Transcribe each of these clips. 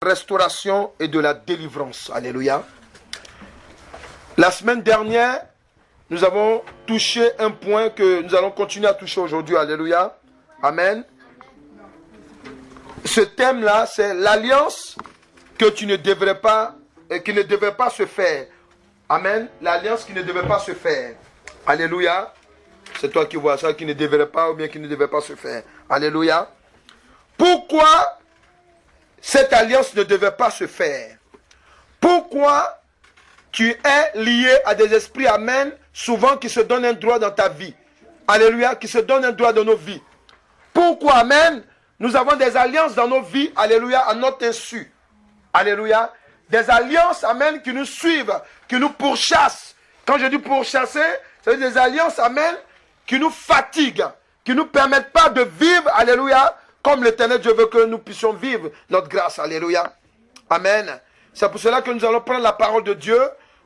restauration et de la délivrance. Alléluia. La semaine dernière, nous avons touché un point que nous allons continuer à toucher aujourd'hui. Alléluia. Amen. Ce thème-là, c'est l'alliance que tu ne devrais pas, qui ne devait pas se faire. Amen. L'alliance qui ne devait pas se faire. Alléluia. C'est toi qui vois ça, qui ne devrait pas ou bien qui ne devait pas se faire. Alléluia. Pourquoi cette alliance ne devait pas se faire? Pourquoi tu es lié à des esprits, amen, souvent qui se donnent un droit dans ta vie? Alléluia, qui se donnent un droit dans nos vies. Pourquoi, amen, nous avons des alliances dans nos vies, alléluia, à notre insu. Alléluia. Des alliances, amen, qui nous suivent, qui nous pourchassent. Quand je dis pourchasser, c'est des alliances, amen, qui nous fatiguent, qui ne nous permettent pas de vivre, alléluia, comme l'Éternel Dieu veut que nous puissions vivre notre grâce, alléluia. Amen. C'est pour cela que nous allons prendre la parole de Dieu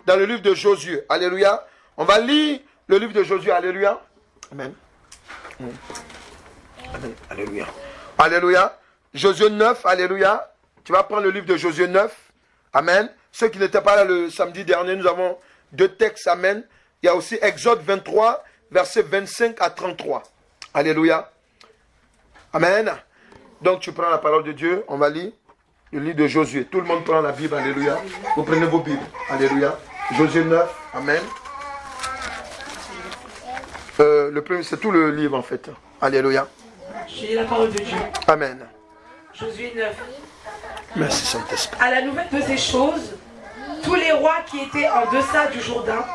dans le livre de Josué, alléluia. On va lire le livre de Josué, alléluia. Amen. Amen, alléluia. Alléluia. Josué 9, alléluia. Tu vas prendre le livre de Josué 9. Amen. Ceux qui n'étaient pas là le samedi dernier, nous avons deux textes, amen. Il y a aussi Exode 23, versets 25 à 33. Alléluia. Amen. Donc tu prends la parole de Dieu, on va lire le livre de Josué. Tout le monde prend la Bible, alléluia. Vous prenez vos Bibles, alléluia. Josué 9, amen. Le premier, c'est tout le livre en fait. Alléluia. Je lis la parole de Dieu. Amen. Josué 9. Merci Saint-Esprit. À la nouvelle de ces choses, tous les rois qui étaient en deçà du Jourdain,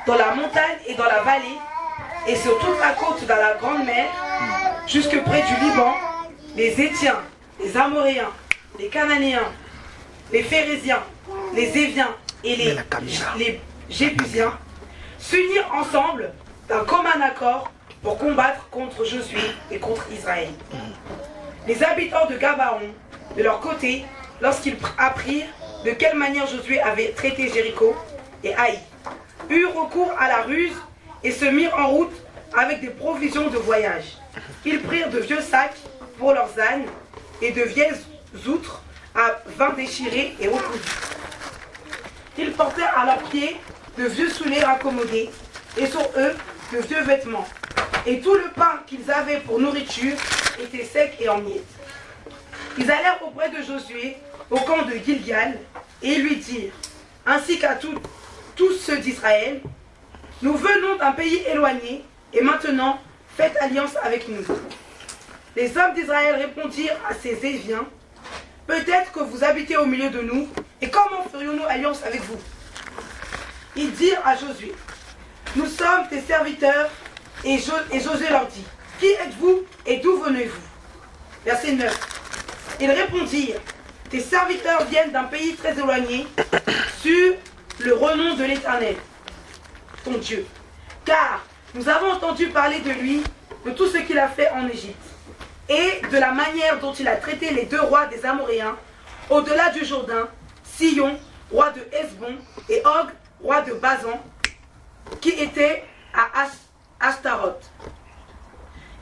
dans la montagne et dans la vallée, et sur toute la côte dans la grande mer, jusque près du Liban, les Étiens, les Amoréens, les Cananéens, les Phérésiens, les Éviens et les Jébusiens, s'unirent ensemble d'un commun accord pour combattre contre Josué et contre Israël. Les habitants de Gabaon, de leur côté, lorsqu'ils apprirent de quelle manière Josué avait traité Jéricho et Haï, eurent recours à la ruse et se mirent en route avec des provisions de voyage. Ils prirent de vieux sacs pour leurs ânes et de vieilles outres à vin déchirés et recousus. Ils portèrent à leurs pieds de vieux souliers raccommodés et sur eux de vieux vêtements. Et tout le pain qu'ils avaient pour nourriture était sec et en miettes. Ils allèrent auprès de Josué au camp de Gilgal et lui dirent, ainsi qu'à tous ceux d'Israël, nous venons d'un pays éloigné et maintenant faites alliance avec nous. Les hommes d'Israël répondirent à ces Éviens, peut-être que vous habitez au milieu de nous, et comment ferions-nous alliance avec vous? Ils dirent à Josué, nous sommes tes serviteurs, et Josué leur dit, qui êtes-vous et d'où venez-vous? Verset 9. Ils répondirent, tes serviteurs viennent d'un pays très éloigné, sur le renom de l'Éternel, ton Dieu. Car nous avons entendu parler de lui, de tout ce qu'il a fait en Égypte, et de la manière dont il a traité les deux rois des Amoréens, au-delà du Jourdain, Sihon, roi de Hesbon, et Og, roi de Bazan, qui était à Ashtaroth.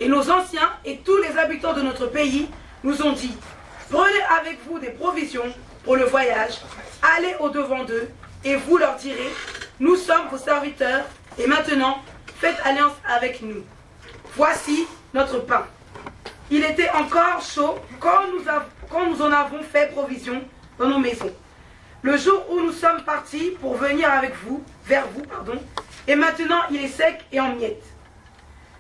Et nos anciens et tous les habitants de notre pays nous ont dit, prenez avec vous des provisions pour le voyage, allez au-devant d'eux, et vous leur direz, nous sommes vos serviteurs, et maintenant, faites alliance avec nous. Voici notre pain. Il était encore chaud quand nous en avons fait provision dans nos maisons. Le jour où nous sommes partis pour venir vers vous, et maintenant il est sec et en miettes.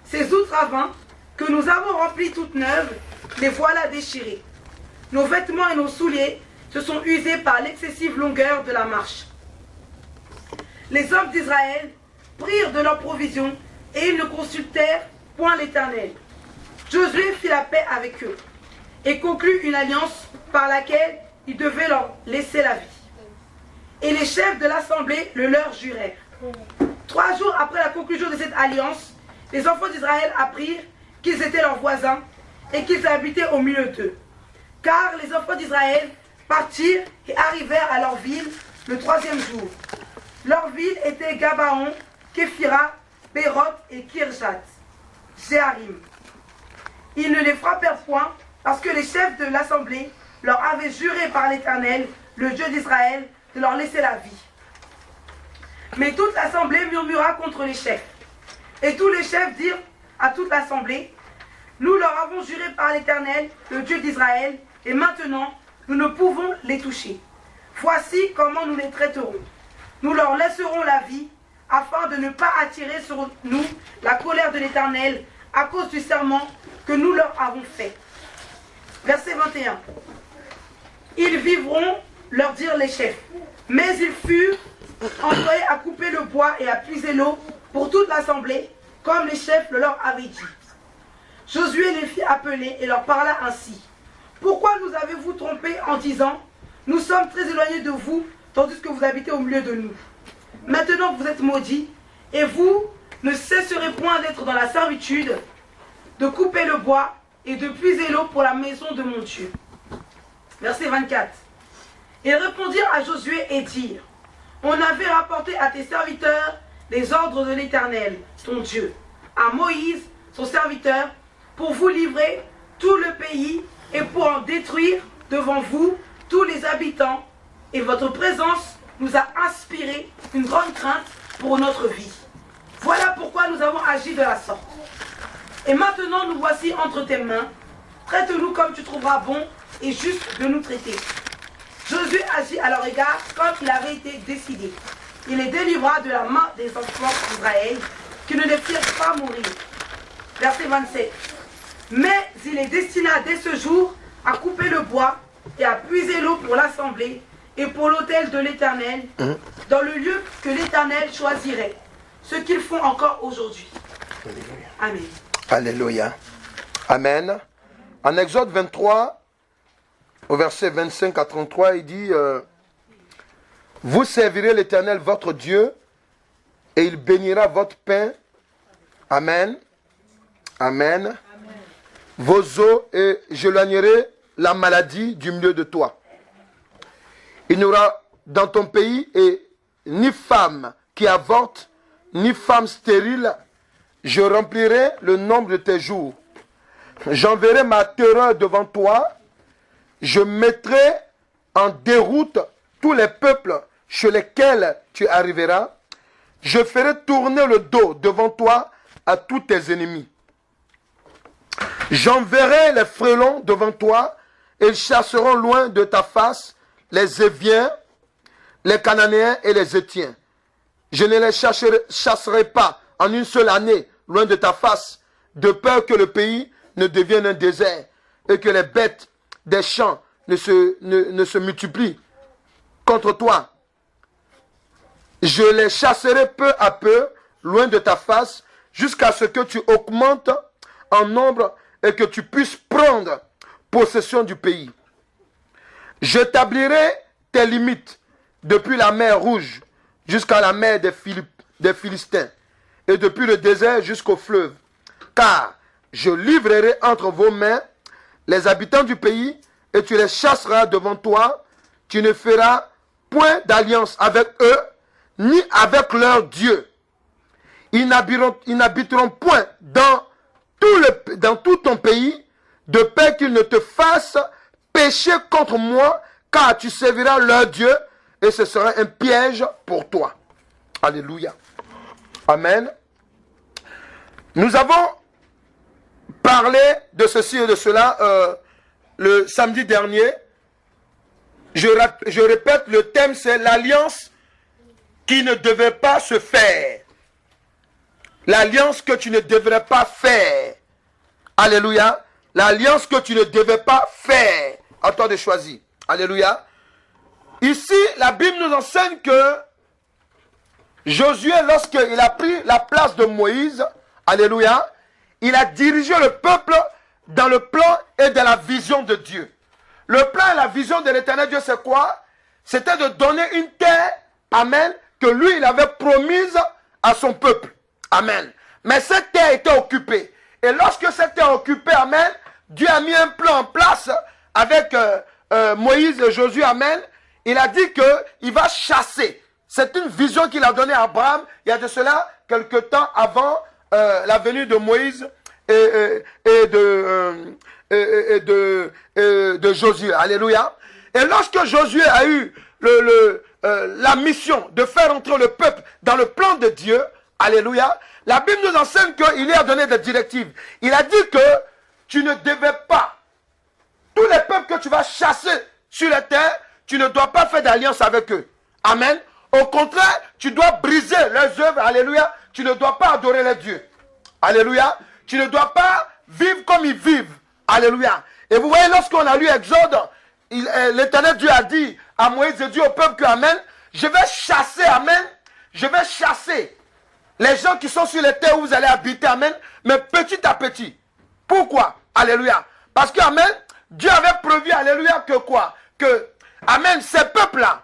Ces outres à vin que nous avons remplies toutes neuves, les voilà déchirées. Nos vêtements et nos souliers se sont usés par l'excessive longueur de la marche. Les hommes d'Israël prirent de leurs provisions et ils ne consultèrent point l'Éternel. Josué fit la paix avec eux et conclut une alliance par laquelle il devait leur laisser la vie. Et les chefs de l'assemblée le leur jurèrent. 3 jours après la conclusion de cette alliance, les enfants d'Israël apprirent qu'ils étaient leurs voisins et qu'ils habitaient au milieu d'eux. Car les enfants d'Israël partirent et arrivèrent à leur ville le 3e jour. Leur ville était Gabaon, Képhira, Béroth et Kirjat, Jéarim. Ils ne les frappèrent point parce que les chefs de l'assemblée leur avait juré par l'Éternel, le Dieu d'Israël, de leur laisser la vie. Mais toute l'assemblée murmura contre les chefs. Et tous les chefs dirent à toute l'assemblée, nous leur avons juré par l'Éternel, le Dieu d'Israël, et maintenant nous ne pouvons les toucher. Voici comment nous les traiterons. Nous leur laisserons la vie, afin de ne pas attirer sur nous la colère de l'Éternel à cause du serment que nous leur avons fait. Verset 21. Ils vivront, leur dirent les chefs. Mais ils furent employés à couper le bois et à puiser l'eau pour toute l'assemblée, comme les chefs le leur avaient dit. Josué les fit appeler et leur parla ainsi. Pourquoi nous avez-vous trompés en disant, nous sommes très éloignés de vous, tandis que vous habitez au milieu de nous? Maintenant vous êtes maudits, et vous ne cesserez point d'être dans la servitude, de couper le bois et de puiser l'eau pour la maison de mon Dieu. Verset 24. Ils répondirent à Josué et dirent, on avait rapporté à tes serviteurs les ordres de l'Éternel, ton Dieu, à Moïse, son serviteur, pour vous livrer tout le pays et pour en détruire devant vous tous les habitants, et votre présence nous a inspiré une grande crainte pour notre vie. Voilà pourquoi nous avons agi de la sorte. Et maintenant nous voici entre tes mains. Traite-nous comme tu trouveras bon et juste de nous traiter. Josué agit à leur égard comme il avait été décidé. Il les délivra de la main des enfants d'Israël, qui ne les firent pas mourir. Verset 27. Mais il les destina dès ce jour à couper le bois et à puiser l'eau pour l'assemblée et pour l'autel de l'Éternel, dans le lieu que l'Éternel choisirait, ce qu'ils font encore aujourd'hui. Amen. Alléluia. Amen. En Exode 23, au verset 25 à 33, il dit vous servirez l'Éternel votre Dieu et il bénira votre pain. Amen. Amen. Amen. Vos os et j'éloignerai la maladie du milieu de toi. Il n'y aura dans ton pays ni femme qui avorte, ni femme stérile. Je remplirai le nombre de tes jours. J'enverrai ma terreur devant toi. Je mettrai en déroute tous les peuples chez lesquels tu arriveras. Je ferai tourner le dos devant toi à tous tes ennemis. J'enverrai les frelons devant toi et ils chasseront loin de ta face les Éviens, les Cananéens et les Étiens. Je ne les chasserai pas en une seule année loin de ta face, de peur que le pays ne devienne un désert et que les bêtes des champs ne se multiplient contre toi. Je les chasserai peu à peu loin de ta face jusqu'à ce que tu augmentes en nombre et que tu puisses prendre possession du pays. J'établirai tes limites depuis la mer Rouge jusqu'à la mer des Philistins et depuis le désert jusqu'au fleuve. Car je livrerai entre vos mains les habitants du pays et tu les chasseras devant toi. Tu ne feras point d'alliance avec eux ni avec leurs dieux. Ils n'habiteront point dans tout ton pays, de peur qu'ils ne te fassent pécher contre moi, car tu serviras leur Dieu, et ce sera un piège pour toi. Alléluia. Amen. Nous avons parlé de ceci et de cela le samedi dernier. Je répète, le thème c'est l'alliance qui ne devait pas se faire. L'alliance que tu ne devrais pas faire. Alléluia. L'alliance que tu ne devais pas faire. À toi de choisir. Alléluia. Ici, la Bible nous enseigne que Josué, lorsqu'il a pris la place de Moïse, alléluia, il a dirigé le peuple dans le plan et dans la vision de Dieu. Le plan et la vision de l'Éternel Dieu, c'est quoi? C'était de donner une terre, amen, que lui, il avait promise à son peuple. Amen. Mais cette terre était occupée. Et lorsque cette terre est occupée, amen, Dieu a mis un plan en place avec Moïse et Josué, amen. Il a dit qu'il va chasser. C'est une vision qu'il a donnée à Abraham, il y a de cela quelque temps avant la venue de Moïse et de Josué. Alléluia. Et lorsque Josué a eu la mission de faire entrer le peuple dans le plan de Dieu, alléluia, la Bible nous enseigne qu'il lui a donné des directives. Il a dit que tu ne devais pas, tous les peuples que tu vas chasser sur la terre, tu ne dois pas faire d'alliance avec eux. Amen. Au contraire, tu dois briser leurs œuvres, alléluia. Tu ne dois pas adorer les dieux. Alléluia. Tu ne dois pas vivre comme ils vivent. Alléluia. Et vous voyez, lorsqu'on a lu Exode, l'Éternel Dieu a dit à Moïse et dit au peuple que, amen, je vais chasser, amen, je vais chasser les gens qui sont sur les terres où vous allez habiter, amen, mais petit à petit. Pourquoi? Alléluia. Parce que, amen, Dieu avait prévu, alléluia, que quoi? Que, amen, ces peuples-là,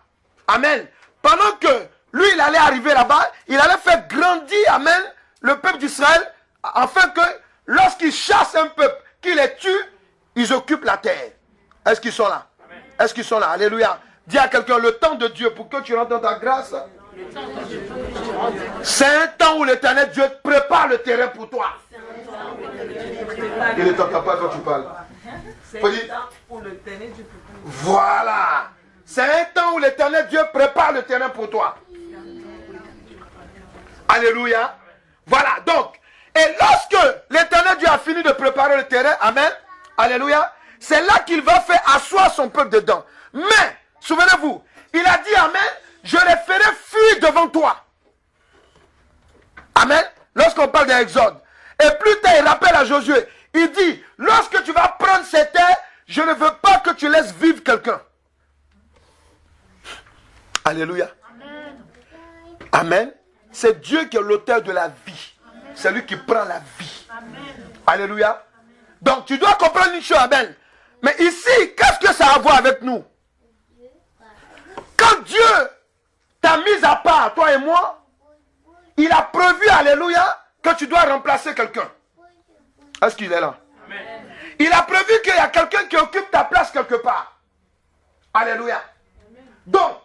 amen, pendant que lui, il allait arriver là-bas, il allait faire grandir, amen, le peuple d'Israël, afin que, lorsqu'il chasse un peuple, qu'il les tue, ils occupent la terre. Est-ce qu'ils sont là? Est-ce qu'ils sont là? Alléluia. Dis à quelqu'un, le temps de Dieu, pour que tu rentres dans ta grâce, c'est un temps où l'Éternel Dieu prépare le terrain pour toi. Il ne t'entend pas quand tu parles. Voilà. C'est un temps où l'Éternel Dieu prépare le terrain pour toi. Alléluia. Voilà. Donc, et lorsque l'Éternel Dieu a fini de préparer le terrain, amen, alléluia, c'est là qu'il va faire asseoir son peuple dedans. Mais, souvenez-vous, il a dit, amen, je les ferai fuir devant toi. Amen. Lorsqu'on parle d'Exode. Et plus tard, il rappelle à Josué, il dit, lorsque tu vas prendre ces terres, je ne veux pas que tu laisses vivre quelqu'un. Alléluia. Amen. Amen. C'est Dieu qui est l'auteur de la vie. C'est lui qui prend la vie. Amen. Alléluia. Donc tu dois comprendre une chose, amen. Mais ici, qu'est-ce que ça a à voir avec nous? Quand Dieu t'a mis à part, toi et moi, il a prévu, alléluia, que tu dois remplacer quelqu'un. Est-ce qu'il est là? Amen. Il a prévu qu'il y a quelqu'un qui occupe ta place quelque part. Alléluia. Donc,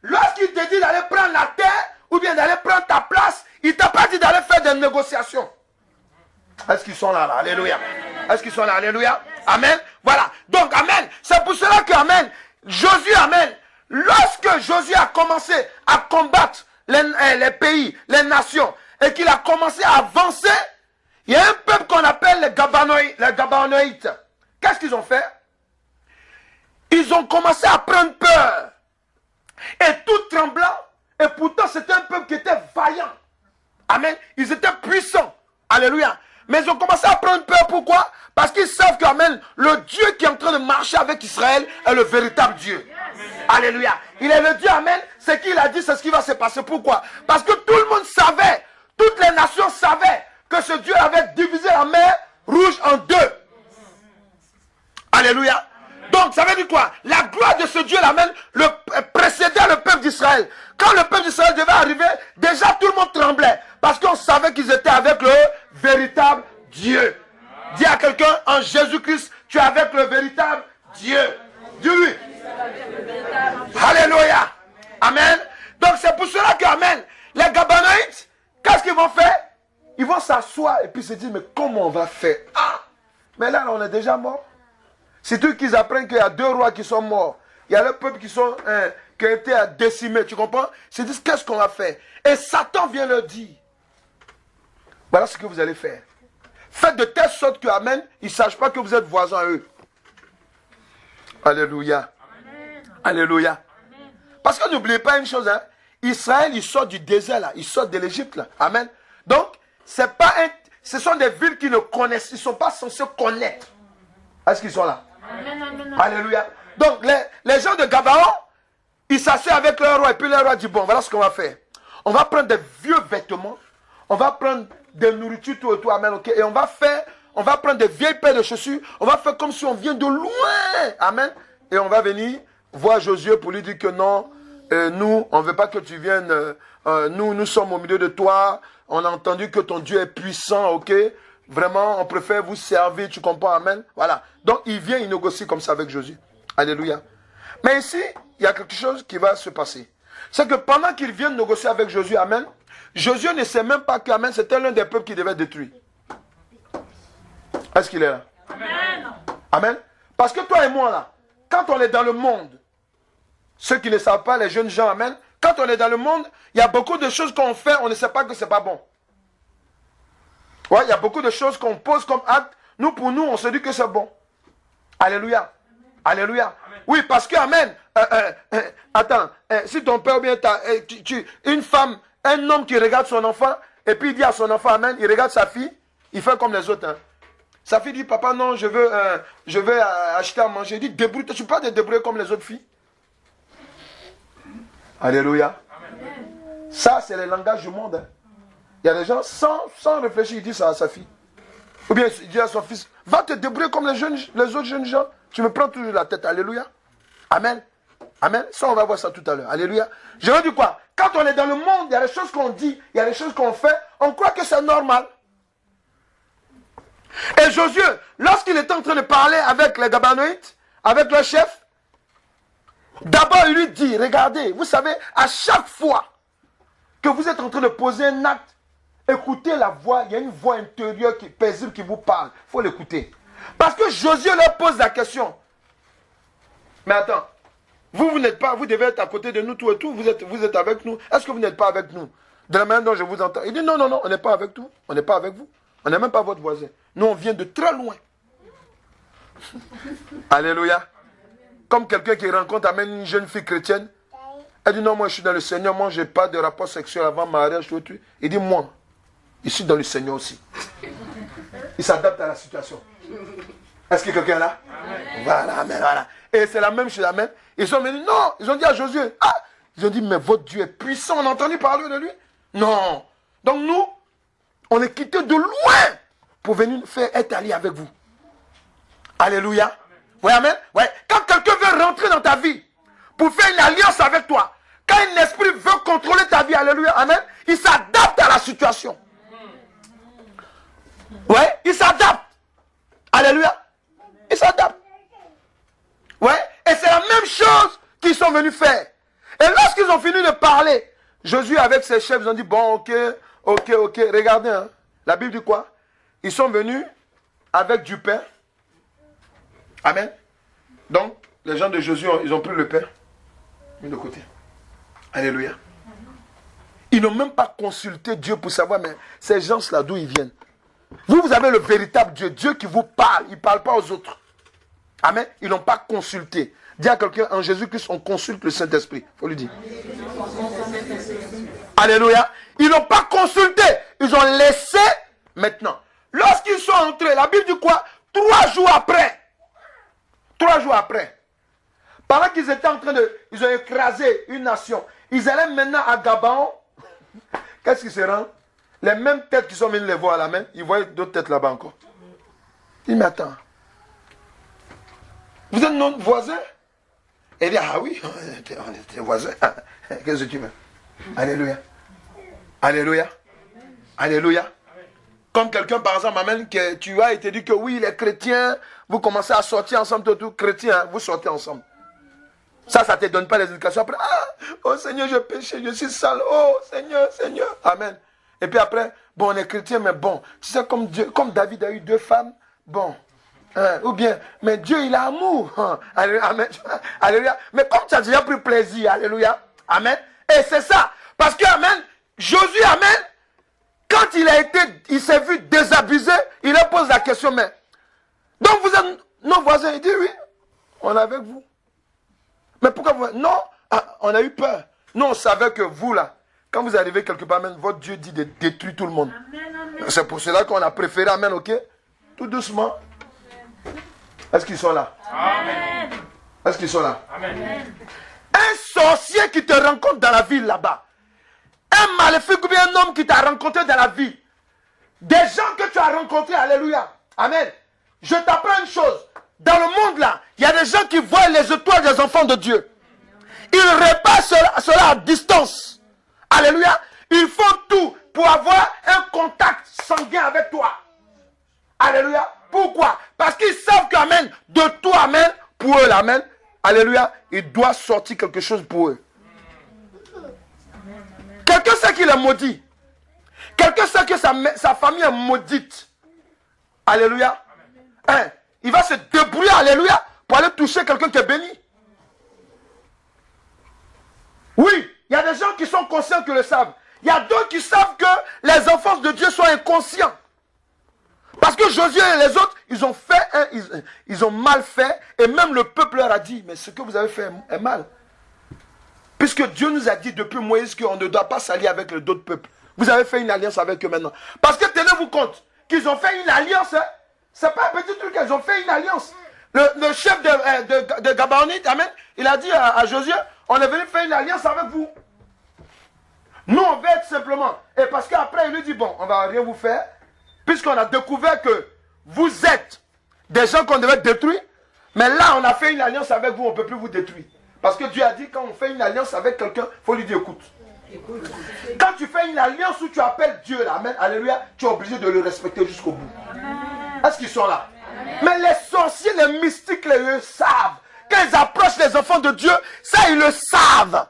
lorsqu'il te dit d'aller prendre la terre, ou bien d'aller prendre ta place, il ne t'a pas dit d'aller faire des négociations. Est-ce qu'ils sont là, là? Alléluia. Est-ce qu'ils sont là? Alléluia. Amen. Voilà. Donc, amen. C'est pour cela que, amen, Josué, amen, lorsque Josué a commencé à combattre les pays, les nations, et qu'il a commencé à avancer, il y a un peuple qu'on appelle les Gabaonoïtes. Qu'est-ce qu'ils ont fait? Ils ont commencé à prendre peur. Et tout tremblant. Et pourtant, c'était un peuple qui était vaillant. Amen. Ils étaient puissants. Alléluia. Mais ils ont commencé à prendre peur. Pourquoi? Parce qu'ils savent que, amen, le Dieu qui est en train de marcher avec Israël est le véritable Dieu. Yes. Alléluia. Il est le Dieu, amen. Ce qu'il a dit, c'est ce qui va se passer. Pourquoi? Parce que tout le monde savait, toutes les nations savaient que ce Dieu avait divisé la mer Rouge en deux. Alléluia. Donc, ça veut dire quoi? La gloire de ce Dieu, amen, précédait le peuple d'Israël. Quand le peuple d'Israël devait arriver, déjà tout le monde tremblait. Parce qu'on savait qu'ils étaient avec le véritable Dieu. Dis à quelqu'un, en Jésus-Christ, tu es avec le véritable Dieu. Dis-lui. Alléluia. Amen. Donc c'est pour cela que, amen, les Gabaonites, qu'est-ce qu'ils vont faire? Ils vont s'asseoir et puis se dire, mais comment on va faire? Ah, mais là, on est déjà mort. Surtout qu'ils apprennent qu'il y a 2 rois qui sont morts. Il y a le peuple qui ont été décimés, tu comprends? Ils se disent, qu'est-ce qu'on va faire? Et Satan vient leur dire, voilà ce que vous allez faire. Faites de telle sorte que, amen, ils ne sachent pas que vous êtes voisins à eux. Alléluia. Amen. Alléluia. Amen. Parce que n'oubliez pas une chose, hein, Israël, il sort du désert là, il sort de l'Égypte là. Amen. Donc, ce sont des villes qui ne connaissent, ils ne sont pas censés connaître. Est-ce qu'ils sont là? Amen, amen, amen. Alléluia. Donc, les gens de Gabaon, ils s'assoient avec leur roi et puis leur roi dit, bon, voilà ce qu'on va faire. On va prendre des vieux vêtements, on va prendre des nourritures tout et tout, amen, ok, et on va prendre des vieilles paires de chaussures, on va faire comme si on vient de loin, amen, et on va venir voir Josué pour lui dire que non, nous, on ne veut pas que tu viennes, nous sommes au milieu de toi, on a entendu que ton Dieu est puissant, ok, vraiment, on préfère vous servir, tu comprends, amen, voilà. Donc, il vient, il négocie comme ça avec Josué, alléluia. Mais ici, il y a quelque chose qui va se passer. C'est que pendant qu'il vient négocier avec Josué, amen, Josué ne sait même pas qu'amen, c'était l'un des peuples qui devait détruire. Est-ce qu'il est là? Amen. Amen. Parce que toi et moi, là, quand on est dans le monde, ceux qui ne savent pas, les jeunes gens, amen, quand on est dans le monde, il y a beaucoup de choses qu'on fait, on ne sait pas que ce n'est pas bon. Ouais, il y a beaucoup de choses qu'on pose comme acte. Nous, pour nous, on se dit que c'est bon. Alléluia. Alléluia. Amen. Oui, parce que, amen. Attends, si ton père ou bien une femme, un homme qui regarde son enfant, et puis il dit à son enfant, amen, il regarde sa fille, il fait comme les autres. Hein. Sa fille dit, papa, non, je veux acheter à manger. Il dit, débrouille-toi, tu peux pas te débrouiller comme les autres filles. Alléluia. Amen. Ça, c'est le langage du monde. Hein. Il y a des gens, sans réfléchir, ils disent ça à sa fille. Ou bien il dit à son fils, va te débrouiller comme les autres jeunes gens. Tu me prends toujours la tête. Alléluia. Amen. Amen. Ça, on va voir ça tout à l'heure. Alléluia. Je veux dire quoi? Quand on est dans le monde, il y a des choses qu'on dit, il y a des choses qu'on fait, on croit que c'est normal. Et Josué, lorsqu'il était en train de parler avec les Gabanoïtes, avec leur chef, d'abord il lui dit, regardez, vous savez, à chaque fois que vous êtes en train de poser un acte, écoutez la voix, il y a une voix intérieure paisible qui vous parle. Il faut l'écouter. Parce que Josué leur pose la question. Mais attends, vous n'êtes pas, vous devez être à côté de nous tout et tout, vous êtes avec nous. Est-ce que vous n'êtes pas avec nous? De la manière dont je vous entends. Il dit non, non, non, on n'est pas avec vous, on n'est pas avec vous. On n'est même pas votre voisin. Nous, on vient de très loin. Alléluia. Comme quelqu'un qui rencontre, amène une jeune fille chrétienne. Elle dit non, moi je suis dans le Seigneur, moi je n'ai pas de rapport sexuel avant mariage, tout. Il dit moi, je suis dans le Seigneur aussi. Il s'adapte à la situation. Est-ce que quelqu'un est là? Amen. Voilà, amen, voilà. Et c'est la même chose, amen. Ils sont venus, non, ils ont dit à Josué, ah, ils ont dit, mais votre Dieu est puissant, on a entendu parler de lui? Non. Donc nous, on est quitté de loin pour venir être alliés avec vous. Alléluia. Oui, amen. Ouais. Quand quelqu'un veut rentrer dans ta vie pour faire une alliance avec toi, quand un esprit veut contrôler ta vie, alléluia, amen, il s'adapte à la situation. Ouais, il s'adapte. Alléluia. Il s'adapte. Ouais, et c'est la même chose qu'ils sont venus faire. Et lorsqu'ils ont fini de parler, Josué avec ses chefs, ils ont dit, bon, ok, regardez, hein. La Bible dit quoi? Ils sont venus avec du pain. Amen. Donc, les gens de Josué, ils ont pris le pain, mis de côté. Alléluia. Ils n'ont même pas consulté Dieu pour savoir, mais ces gens-là, d'où ils viennent. Vous avez le véritable Dieu, Dieu qui vous parle, il ne parle pas aux autres. Amen. Ils n'ont pas consulté. Dis à quelqu'un, en Jésus-Christ, on consulte le Saint-Esprit. Il faut lui dire. Alléluia. Ils n'ont pas consulté. Ils ont laissé maintenant. Lorsqu'ils sont entrés, la Bible dit quoi? 3 jours après. 3 jours après. Pendant qu'ils étaient en train de... Ils ont écrasé une nation. Ils allaient maintenant à Gabaon. Qu'est-ce qui se rend? Les mêmes têtes qui sont venues les voir à la main, ils voient d'autres têtes là-bas encore. Il m'attend. Vous êtes nos voisins? Et il dit, ah oui, on était voisins. Qu'est-ce que tu veux? Alléluia. Alléluia. Alléluia. Comme quelqu'un, par exemple, amène que tu as été dit que oui, les chrétiens, vous commencez à sortir ensemble, tout chrétiens, vous sortez ensemble. Ça ne te donne pas les éducations. Après, ah, oh Seigneur, je péché, je suis sale. Oh Seigneur, Seigneur. Amen. Et puis après, bon, on est chrétien, mais bon, tu sais, comme David a eu 2 femmes, bon. Ou bien, mais Dieu, il a amour. Amen. Alléluia. Mais comme tu as déjà pris plaisir, alléluia. Amen. Et c'est ça. Parce que, amen, Josué, amen, quand il s'est vu désabusé, il a posé la question, mais, donc vous êtes nos voisins? Il dit, oui, on est avec vous. Mais pourquoi vous... Non, on a eu peur. Nous, on savait que vous, là, quand vous arrivez quelque part, amen, votre Dieu dit de détruire tout le monde. C'est pour cela qu'on a préféré, amen, ok? Tout doucement. Est-ce qu'ils sont là? Amen. Est-ce qu'ils sont là? Amen. Un sorcier qui te rencontre dans la ville là-bas. Un maléfique ou bien un homme qui t'a rencontré dans la ville. Des gens que tu as rencontrés, alléluia. Amen. Je t'apprends une chose. Dans le monde là, il y a des gens qui voient les étoiles des enfants de Dieu. Ils repassent cela à distance. Alléluia. Ils font tout pour avoir un contact sanguin avec toi. Alléluia. Pourquoi? Parce qu'ils savent qu'amen, de toi, amen, pour eux, amen, alléluia, il doit sortir quelque chose pour eux. Quelqu'un sait qu'il est maudit. Quelqu'un sait que sa famille est maudite. Alléluia. Hein? il va se débrouiller, alléluia, pour aller toucher quelqu'un qui est béni. Oui, il y a des gens qui sont conscients qui le savent. Il y a d'autres qui savent que les enfants de Dieu sont inconscients. Parce que Josué et les autres, ils ont fait, ils ont mal fait. Et même le peuple leur a dit, mais ce que vous avez fait est mal. Puisque Dieu nous a dit depuis Moïse qu'on ne doit pas s'allier avec les d'autres peuples. Vous avez fait une alliance avec eux maintenant. Parce que tenez-vous compte qu'ils ont fait une alliance. Hein? C'est pas un petit truc, ils ont fait une alliance. Le chef de Gabaonite, amen, il a dit à Josué, on est venu faire une alliance avec vous. Nous, on veut être simplement. Et parce qu'après, il lui dit, bon, on va rien vous faire. Puisqu'on a découvert que vous êtes des gens qu'on devait détruire. Mais là, on a fait une alliance avec vous, on ne peut plus vous détruire. Parce que Dieu a dit, quand on fait une alliance avec quelqu'un, il faut lui dire, écoute. Quand tu fais une alliance où tu appelles Dieu, là, amen, alléluia, tu es obligé de le respecter jusqu'au bout. Est-ce qu'ils sont là? Mais les sorciers, les mystiques, ils savent. Quand ils approchent les enfants de Dieu, ça, ils le savent.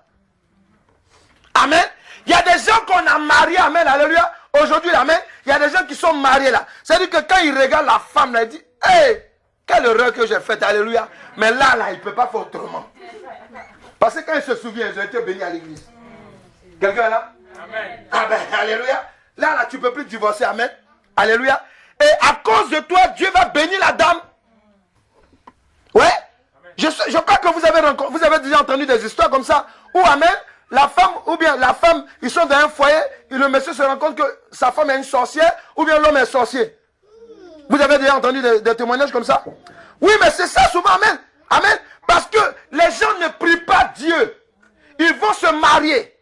Amen. Il y a des gens qu'on a mariés, amen, alléluia. Aujourd'hui, amen, il y a des gens qui sont mariés là. C'est-à-dire que quand ils regardent la femme là, ils disent, hey, quelle erreur que j'ai faite, alléluia. Mais là, il ne peut pas faire autrement. Parce que quand ils se souviennent, ils ont été bénis à l'église. Quelqu'un est là? Amen. Amen, alléluia. Là, tu ne peux plus divorcer, amen. Alléluia. Et à cause de toi, Dieu va bénir la dame. Ouais. Je crois que vous avez déjà entendu des histoires comme ça. Où, amen, la femme, ou bien la femme, ils sont dans un foyer, et le monsieur se rend compte que sa femme est une sorcière, ou bien l'homme est sorcier. Vous avez déjà entendu des témoignages comme ça? Oui, mais c'est ça souvent, amen. Amen. Parce que les gens ne prient pas Dieu. Ils vont se marier.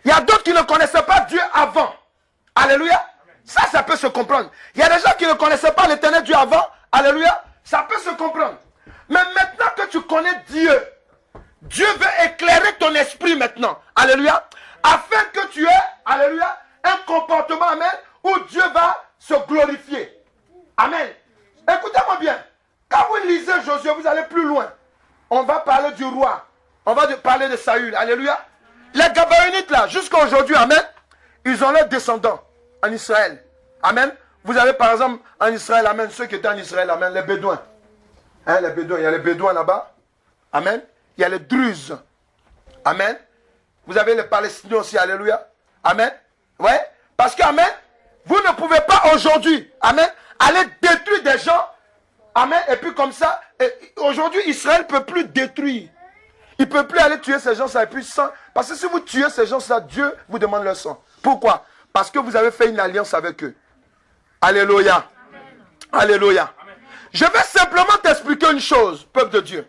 Il y a d'autres qui ne connaissaient pas Dieu avant. Alléluia. Ça peut se comprendre. Il y a des gens qui ne connaissaient pas l'éternel Dieu avant. Alléluia. Ça peut se comprendre. Mais maintenant que tu connais Dieu, Dieu veut éclairer ton esprit maintenant. Alléluia. Afin que tu aies, alléluia, un comportement, amen, où Dieu va se glorifier. Amen. Écoutez-moi bien. Quand vous lisez Josué, vous allez plus loin. On va parler du roi. On va parler de Saül. Alléluia. Les Gabaonites là, jusqu'à aujourd'hui, amen, ils ont leurs descendants en Israël. Amen. Vous avez par exemple en Israël, amen, ceux qui étaient en Israël, amen, les Bédouins. Hein, les Bédouins, il y a les Bédouins là-bas. Amen. Il y a les Druzes. Amen. Vous avez les Palestiniens aussi, alléluia. Amen. Ouais. Parce que, amen, vous ne pouvez pas aujourd'hui, amen, aller détruire des gens. Amen. Et puis comme ça, aujourd'hui, Israël ne peut plus détruire. Il ne peut plus aller tuer ces gens-là. Et puis sans, parce que si vous tuez ces gens-là, Dieu vous demande leur sang. Pourquoi? Parce que vous avez fait une alliance avec eux. Alléluia. Amen. Alléluia. Amen. Je vais simplement t'expliquer une chose, peuple de Dieu.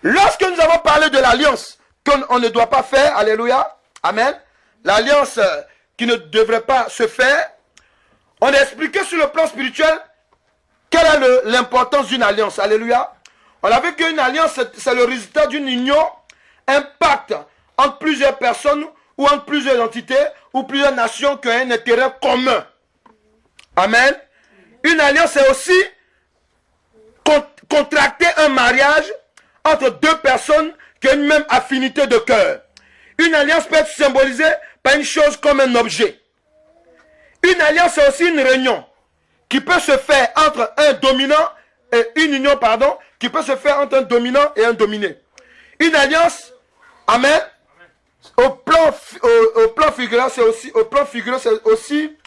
Lorsque nous avons parlé de l'alliance qu'on ne doit pas faire, alléluia, amen, l'alliance qui ne devrait pas se faire, on a expliqué sur le plan spirituel quelle est l'importance d'une alliance, alléluia. On a vu qu'une alliance, c'est le résultat d'une union, un pacte entre plusieurs personnes ou entre plusieurs entités ou plusieurs nations qui ont un intérêt commun. Amen. Une alliance est aussi contracter un mariage entre deux personnes qui ont une même affinité de cœur. Une alliance peut être symbolisée par une chose comme un objet. Une alliance est aussi une réunion qui peut se faire entre un dominant et une union, pardon, qui peut se faire entre un dominant et un dominé. Une alliance, amen, au plan figuré, c'est aussi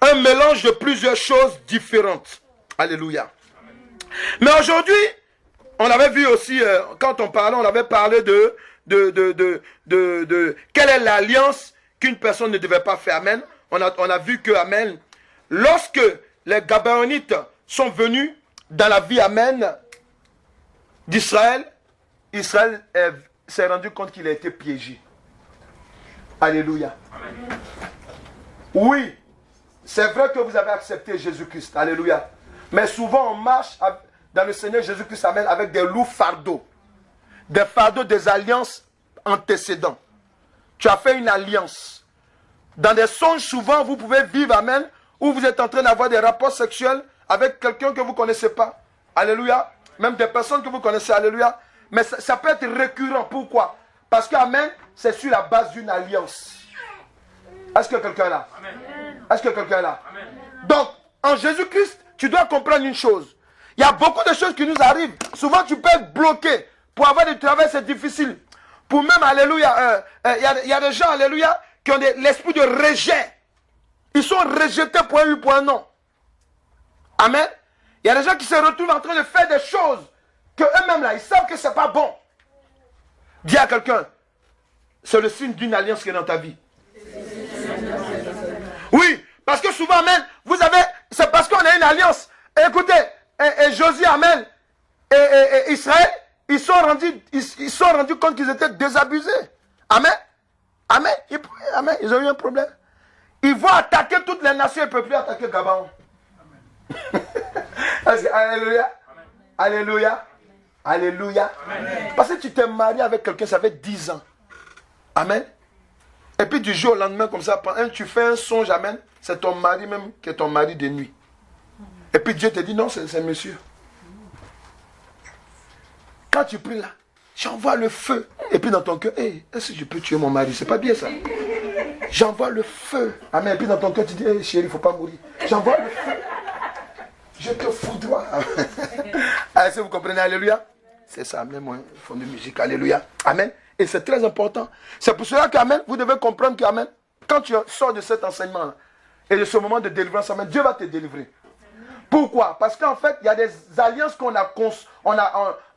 un mélange de plusieurs choses différentes. Alléluia. Mais aujourd'hui, on avait vu aussi, quand on parlait, on avait parlé de quelle est l'alliance qu'une personne ne devait pas faire. Amen. On a vu que, amen, lorsque les Gabaonites sont venus dans la vie, amen, d'Israël, Israël s'est rendu compte qu'il a été piégé. Alléluia. Amen. Oui, c'est vrai que vous avez accepté Jésus-Christ. Alléluia. Mais souvent on marche dans le Seigneur Jésus-Christ, amen, avec des lourds fardeaux. Des fardeaux des alliances antécédentes. Tu as fait une alliance. Dans des songes, souvent, vous pouvez vivre, amen, où vous êtes en train d'avoir des rapports sexuels avec quelqu'un que vous ne connaissez pas. Alléluia. Même des personnes que vous connaissez. Alléluia. Mais ça peut être récurrent. Pourquoi? Parce que, amen, c'est sur la base d'une alliance. Est-ce que quelqu'un est là? Amen. Est-ce que quelqu'un est là? Amen. Donc, en Jésus-Christ, tu dois comprendre une chose. Il y a beaucoup de choses qui nous arrivent. Souvent, tu peux être bloqué. Pour avoir du travail, c'est difficile. Pour même, alléluia, il y a des gens, alléluia, qui ont l'esprit de rejet. Ils sont rejetés pour un oui, pour un non. Amen. Il y a des gens qui se retrouvent en train de faire des choses que eux-mêmes, là, ils savent que ce n'est pas bon. Dis à quelqu'un, c'est le signe d'une alliance qui est dans ta vie. Oui, parce que souvent, amen, vous avez, c'est parce qu'on a une alliance. Et écoutez, et Josué, amen, et Israël, ils se sont rendus compte qu'ils étaient désabusés. Amen. Amen. Amen. Ils ont eu un problème. Ils vont attaquer toutes les nations, ils ne peuvent plus attaquer Gabaon. Alléluia. Alléluia. Alléluia. Amen. Parce que tu t'es marié avec quelqu'un, ça fait 10 ans. Amen. Et puis du jour au lendemain, comme ça, tu fais un songe, amen. C'est ton mari même qui est ton mari de nuit. Et puis Dieu te dit, non, c'est monsieur. Quand tu pries là, j'envoie le feu. Et puis dans ton cœur, hey, est-ce que je peux tuer mon mari? C'est pas bien ça. J'envoie le feu. Amen. Et puis dans ton cœur, tu dis, hey, chérie, il ne faut pas mourir. J'envoie le feu. Je te foudroie. Est-ce que vous comprenez? Alléluia. C'est ça, même moi, fond de musique. Alléluia. Amen. Et c'est très important. C'est pour cela qu'amen, vous devez comprendre qu'amen, quand tu sors de cet enseignement-là, et de ce moment de délivrance, amen, Dieu va te délivrer. Pourquoi? Parce qu'en fait, il y a des alliances qu'on a,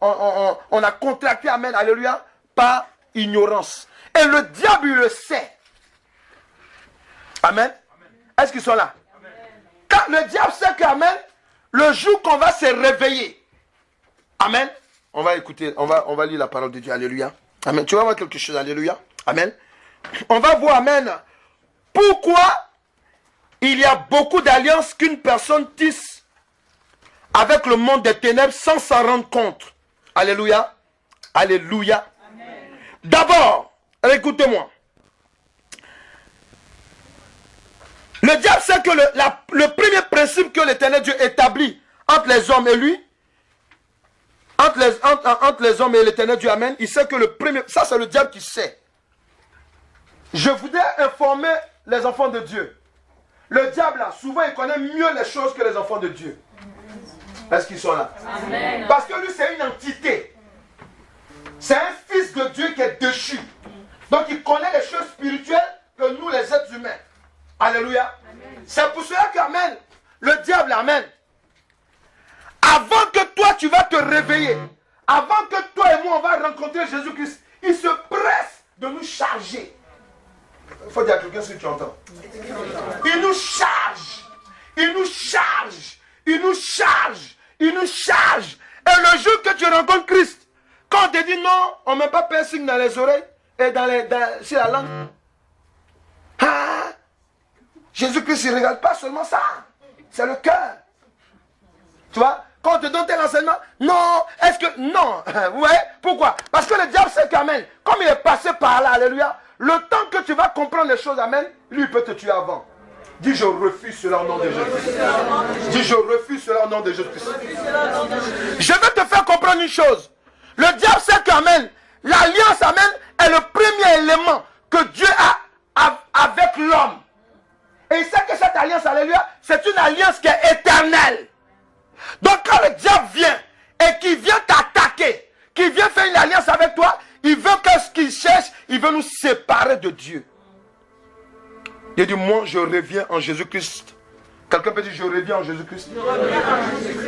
on a contractées, amen, alléluia, par ignorance. Et le diable, il le sait. Amen. Est-ce qu'ils sont là? Amen. Quand le diable sait qu'amen, le jour qu'on va se réveiller, amen, on va écouter, on va lire la parole de Dieu, alléluia. Amen. Tu vas voir quelque chose, alléluia. Amen. On va voir, amen, pourquoi il y a beaucoup d'alliances qu'une personne tisse avec le monde des ténèbres sans s'en rendre compte. Alléluia. Alléluia. D'abord, écoutez-moi. Le diable sait que le premier principe que l'Éternel Dieu établit entre les hommes et lui, entre les hommes et l'Éternel Dieu, amen, il sait que le premier, ça c'est le diable qui sait. Je voudrais informer les enfants de Dieu. Le diable là, souvent il connaît mieux les choses que les enfants de Dieu. Est-ce qu'ils sont là? Amen. Parce que lui c'est une entité. C'est un fils de Dieu qui est déchu. Donc il connaît les choses spirituelles que nous les êtres humains. Alléluia. C'est pour cela qu'amen, le diable, amen, avant que toi tu vas te réveiller, avant que toi et moi on va rencontrer Jésus-Christ, il se presse de nous charger. Il faut dire à quelqu'un ce que tu entends. Il nous charge. Il nous charge. Il nous charge. Il nous charge. Et le jour que tu rencontres Christ, quand on te dit non, on ne met pas piercing dans les oreilles et sur la langue. Ah, Jésus-Christ, il ne regarde pas seulement ça. C'est le cœur. Tu vois, quand on te donne tel enseignement, non, est-ce que, non, vous voyez, pourquoi? Parce que le diable sait qu'amen, comme il est passé par là, alléluia, le temps que tu vas comprendre les choses, amen, lui il peut te tuer avant. Dis je refuse cela au nom de Jésus-Christ. Dis je refuse cela au nom de Jésus-Christ. Je vais te faire comprendre une chose. Le diable sait qu'amen, l'alliance, amen, est le premier élément que Dieu a avec l'homme. Et il sait que cette alliance, alléluia, c'est une alliance qui est éternelle. Donc quand le diable vient et qu'il vient t'attaquer, qu'il vient faire une alliance avec toi, il veut que ce qu'il cherche, il veut nous séparer de Dieu. Il dit, moi je reviens en Jésus-Christ. Quelqu'un peut dire, je reviens en Jésus-Christ.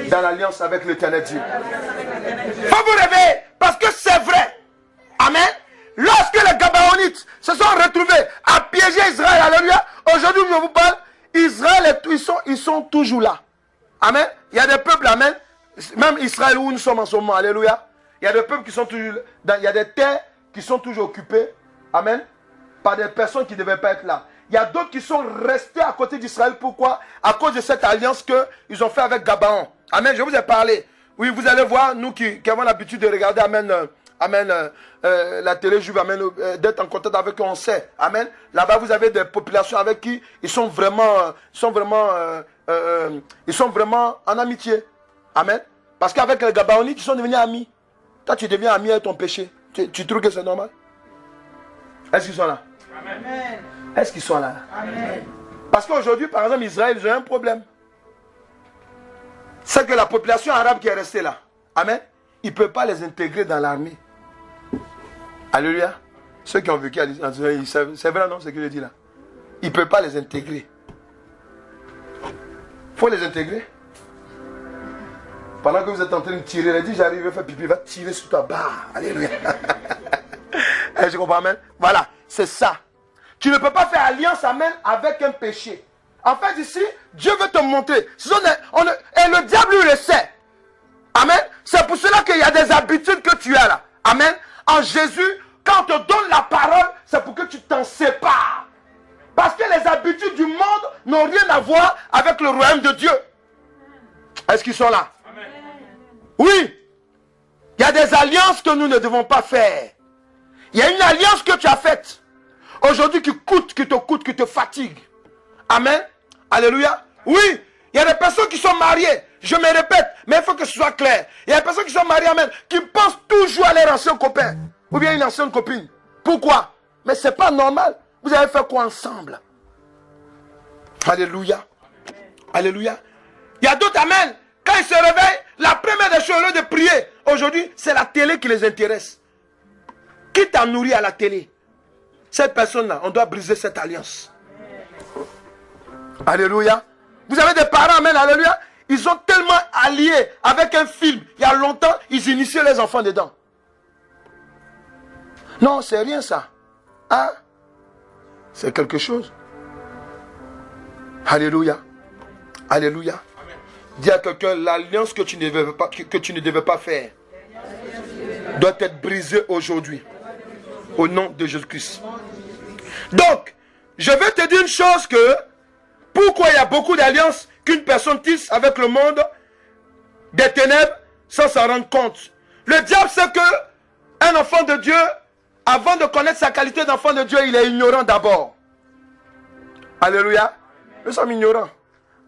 Dans l'alliance avec l'Éternel Dieu. Il faut vous réveiller, parce que c'est vrai. Amen. Lorsque les Gabaonites se sont retrouvés à piéger Israël, alléluia, aujourd'hui je vous parle, Israël, ils sont toujours là. Amen. Il y a des peuples, amen. Même Israël où nous sommes en ce moment, alléluia. Il y a des peuples qui sont toujours, il y a des terres qui sont toujours occupées, amen, par des personnes qui ne devaient pas être là. Il y a d'autres qui sont restés à côté d'Israël. Pourquoi? À cause de cette alliance qu'ils ont fait avec Gabaon. Amen. Je vous ai parlé. Oui, vous allez voir, nous qui avons l'habitude de regarder, amen, la télé juive, amen, d'être en contact avec eux, on sait. Amen. Là-bas, vous avez des populations avec qui ils sont vraiment en amitié. Amen. Parce qu'avec les Gabaonites, ils sont devenus amis. Toi, tu deviens ami avec ton péché. Tu trouves que c'est normal? Est-ce qu'ils sont là? Amen. Est-ce qu'ils sont là? Amen. Parce qu'aujourd'hui, par exemple, Israël, ils ont un problème. c'est que la population arabe qui est restée là, amen, il ne peut pas les intégrer dans l'armée. Alléluia. Ceux qui ont vécu en Israël, c'est vrai, non, ce qu'il dit là. Il ne peut pas les intégrer. Il faut les intégrer. Pendant que vous êtes en train de tirer, il a dit, j'arrive, il va faire pipi, il va tirer sur ta barre. Alléluia. Je comprends, amen. Voilà, c'est ça. Tu ne peux pas faire alliance, amen, avec un péché. En fait, ici, Dieu veut te montrer. Et le diable, lui, le sait. Amen. C'est pour cela qu'il y a des habitudes que tu as là. Amen. En Jésus, quand on te donne la parole, c'est pour que tu t'en sépares. Parce que les habitudes du monde n'ont rien à voir avec le royaume de Dieu. Est-ce qu'ils sont là? Amen. Oui. Il y a des alliances que nous ne devons pas faire. Il y a une alliance que tu as faite. Aujourd'hui qui te fatigue. Amen. Alléluia. Oui. Il y a des personnes qui sont mariées. Je me répète, mais il faut que ce soit clair. Il y a des personnes qui sont mariées, amen, qui pensent toujours à leur ancien copain. Ou bien une ancienne copine. Pourquoi? Mais ce n'est pas normal. Vous avez fait quoi ensemble? Alléluia. Alléluia. Il y a d'autres, amen. Quand ils se réveillent, la première des choses, au lieu de prier, aujourd'hui, c'est la télé qui les intéresse. Qui t'a nourri à la télé? Cette personne-là, on doit briser cette alliance. Alléluia. Vous avez des parents, amen, alléluia. Ils sont tellement alliés avec un film. Il y a longtemps, ils initiaient les enfants dedans. Non, c'est rien ça. Hein? C'est quelque chose. Alléluia. Alléluia. Dis à quelqu'un, l'alliance que tu ne devais pas faire doit être brisée aujourd'hui. Au nom de Jésus-Christ. Donc, je vais te dire une chose que, pourquoi il y a beaucoup d'alliances qu'une personne tisse avec le monde des ténèbres sans s'en rendre compte. Le diable sait que un enfant de Dieu, avant de connaître sa qualité d'enfant de Dieu, il est ignorant d'abord. Alléluia. Nous sommes ignorants.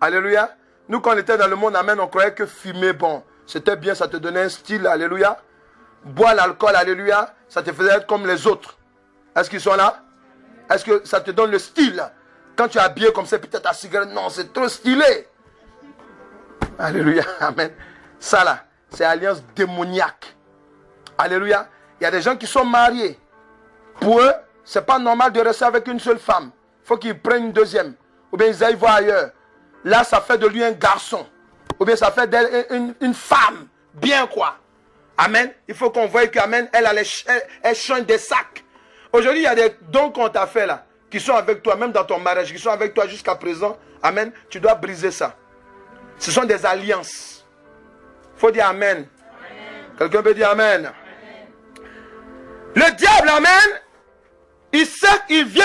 Alléluia. Nous, quand on était dans le monde, amen, on croyait que fumer, bon, c'était bien, ça te donnait un style, alléluia. Boire l'alcool, alléluia, ça te faisait être comme les autres. Est-ce qu'ils sont là? Est-ce que ça te donne le style? Quand tu es habillé comme ça, peut-être ta cigarette, non, c'est trop stylé. Alléluia, amen. Ça là, c'est alliance démoniaque. Alléluia. Il y a des gens qui sont mariés. Pour eux, c'est pas normal de rester avec une seule femme. Il faut qu'ils prennent une deuxième. Ou bien ils aillent voir ailleurs. Là, ça fait de lui un garçon. Ou bien ça fait d'elle une femme. Bien quoi. Amen. Il faut qu'on voie qu'amen, elle change des sacs. Aujourd'hui, il y a des dons qu'on t'a fait là, qui sont avec toi, même dans ton mariage, qui sont avec toi jusqu'à présent. Amen. Tu dois briser ça. Ce sont des alliances. Il faut dire amen. Quelqu'un peut dire amen. Amen. Le diable, amen, il sait qu'il vient,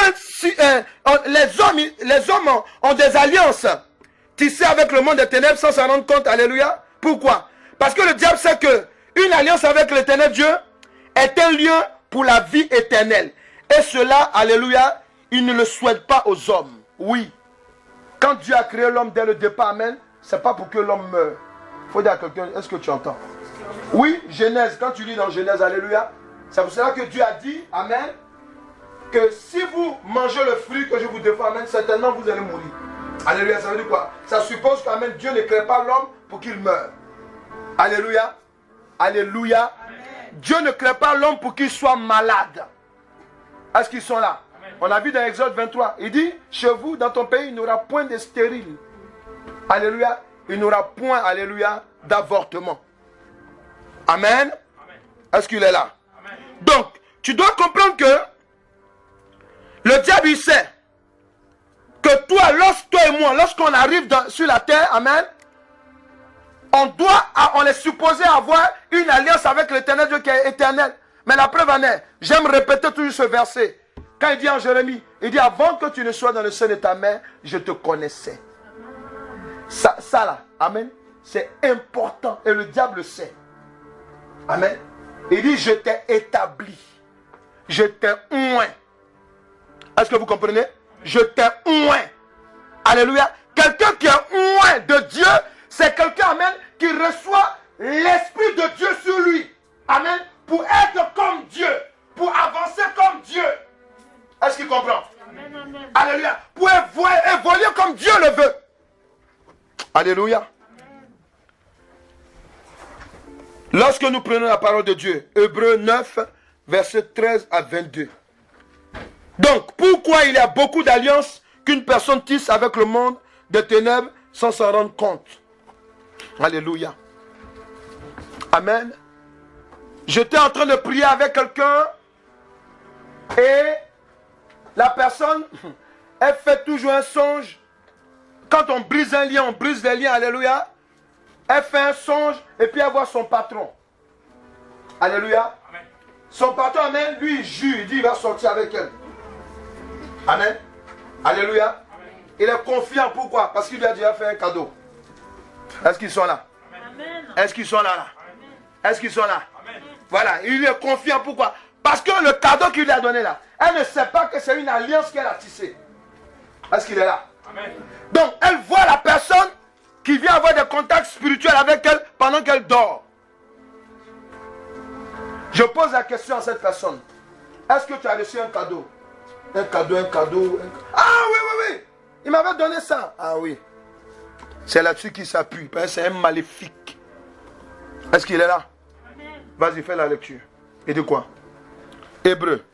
les hommes ont des alliances tissées avec le monde des ténèbres sans s'en rendre compte. Alléluia. Pourquoi? Parce que le diable sait que une alliance avec le ténèbre Dieu est un lien pour la vie éternelle. Et cela, alléluia, il ne le souhaite pas aux hommes. Oui. Quand Dieu a créé l'homme dès le départ, amen, c'est pas pour que l'homme meure. Il faut dire à quelqu'un, est-ce que tu entends? Oui, Genèse, quand tu lis dans Genèse, alléluia, c'est pour cela que Dieu a dit, amen, que si vous mangez le fruit que je vous défends, amen, certainement vous allez mourir. Alléluia, ça veut dire quoi? Ça suppose qu'amen, Dieu ne crée pas l'homme pour qu'il meure. Alléluia. Alléluia. Amen. Dieu ne crée pas l'homme pour qu'il soit malade. Est-ce qu'ils sont là? Amen. On a vu dans Exode 23, il dit, chez vous, dans ton pays, il n'y aura point de stérile. Alléluia. Il n'y aura point, alléluia, d'avortement. Amen. Amen. Est-ce qu'il est là? Amen. Donc, tu dois comprendre que le diable, il sait que toi et moi, lorsqu'on arrive sur la terre, amen, on est supposé avoir une alliance avec l'éternel Dieu qui est éternel. Mais la preuve en est, j'aime répéter toujours ce verset. Quand il dit en Jérémie, il dit avant que tu ne sois dans le sein de ta mère, je te connaissais. Ça là, amen, c'est important et le diable le sait. Amen. Il dit je t'ai établi, je t'ai oint. Est-ce que vous comprenez? Je t'ai oint. Alléluia. Quelqu'un qui est oint de Dieu, c'est quelqu'un, amen, qui reçoit l'Esprit de Dieu sur lui. Amen. Pour être comme Dieu. Pour avancer comme Dieu. Est-ce qu'il comprend? Amen, amen. Alléluia. Pour évoluer comme Dieu le veut. Alléluia. Amen. Lorsque nous prenons la parole de Dieu, Hébreux 9, versets 13 à 22. Donc, pourquoi il y a beaucoup d'alliances qu'une personne tisse avec le monde des ténèbres sans s'en rendre compte? Alléluia. Amen. J'étais en train de prier avec quelqu'un et la personne, elle fait toujours un songe. Quand on brise un lien, on brise des liens. Alléluia. Elle fait un songe et puis elle voit son patron. Alléluia. Amen. Son patron, amen, lui il jure, il dit il va sortir avec elle. Amen. Alléluia. Amen. Il est confiant, pourquoi? Parce qu'il lui a déjà fait un cadeau. Est-ce qu'ils sont là? Amen. Est-ce qu'ils sont là? Est-ce qu'ils sont là? Amen. Voilà, il est confiant, pourquoi? Parce que le cadeau qu'il lui a donné là, elle ne sait pas que c'est une alliance qu'elle a tissée. Est-ce qu'il est là? Amen. Donc, elle voit la personne qui vient avoir des contacts spirituels avec elle pendant qu'elle dort. Je pose la question à cette personne. Est-ce que tu as reçu un cadeau? Un cadeau. Ah oui. Il m'avait donné ça. Ah oui. C'est là-dessus qu'il s'appuie. Parce que c'est un maléfique. Est-ce qu'il est là? Vas-y, fais la lecture. Et de quoi? Hébreux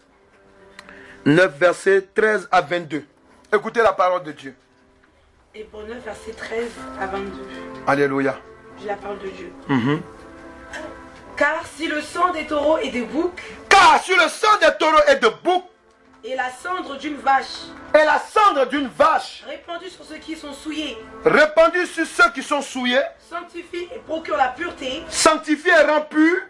9, versets 13 à 22. Écoutez la parole de Dieu. Hébreux 9, versets 13 à 22. Alléluia. J'ai la parole de Dieu. Car si le sang des taureaux et des boucs, et la cendre d'une vache, répandue sur ceux qui sont souillés, sanctifie et procure la pureté, sanctifié et rend pur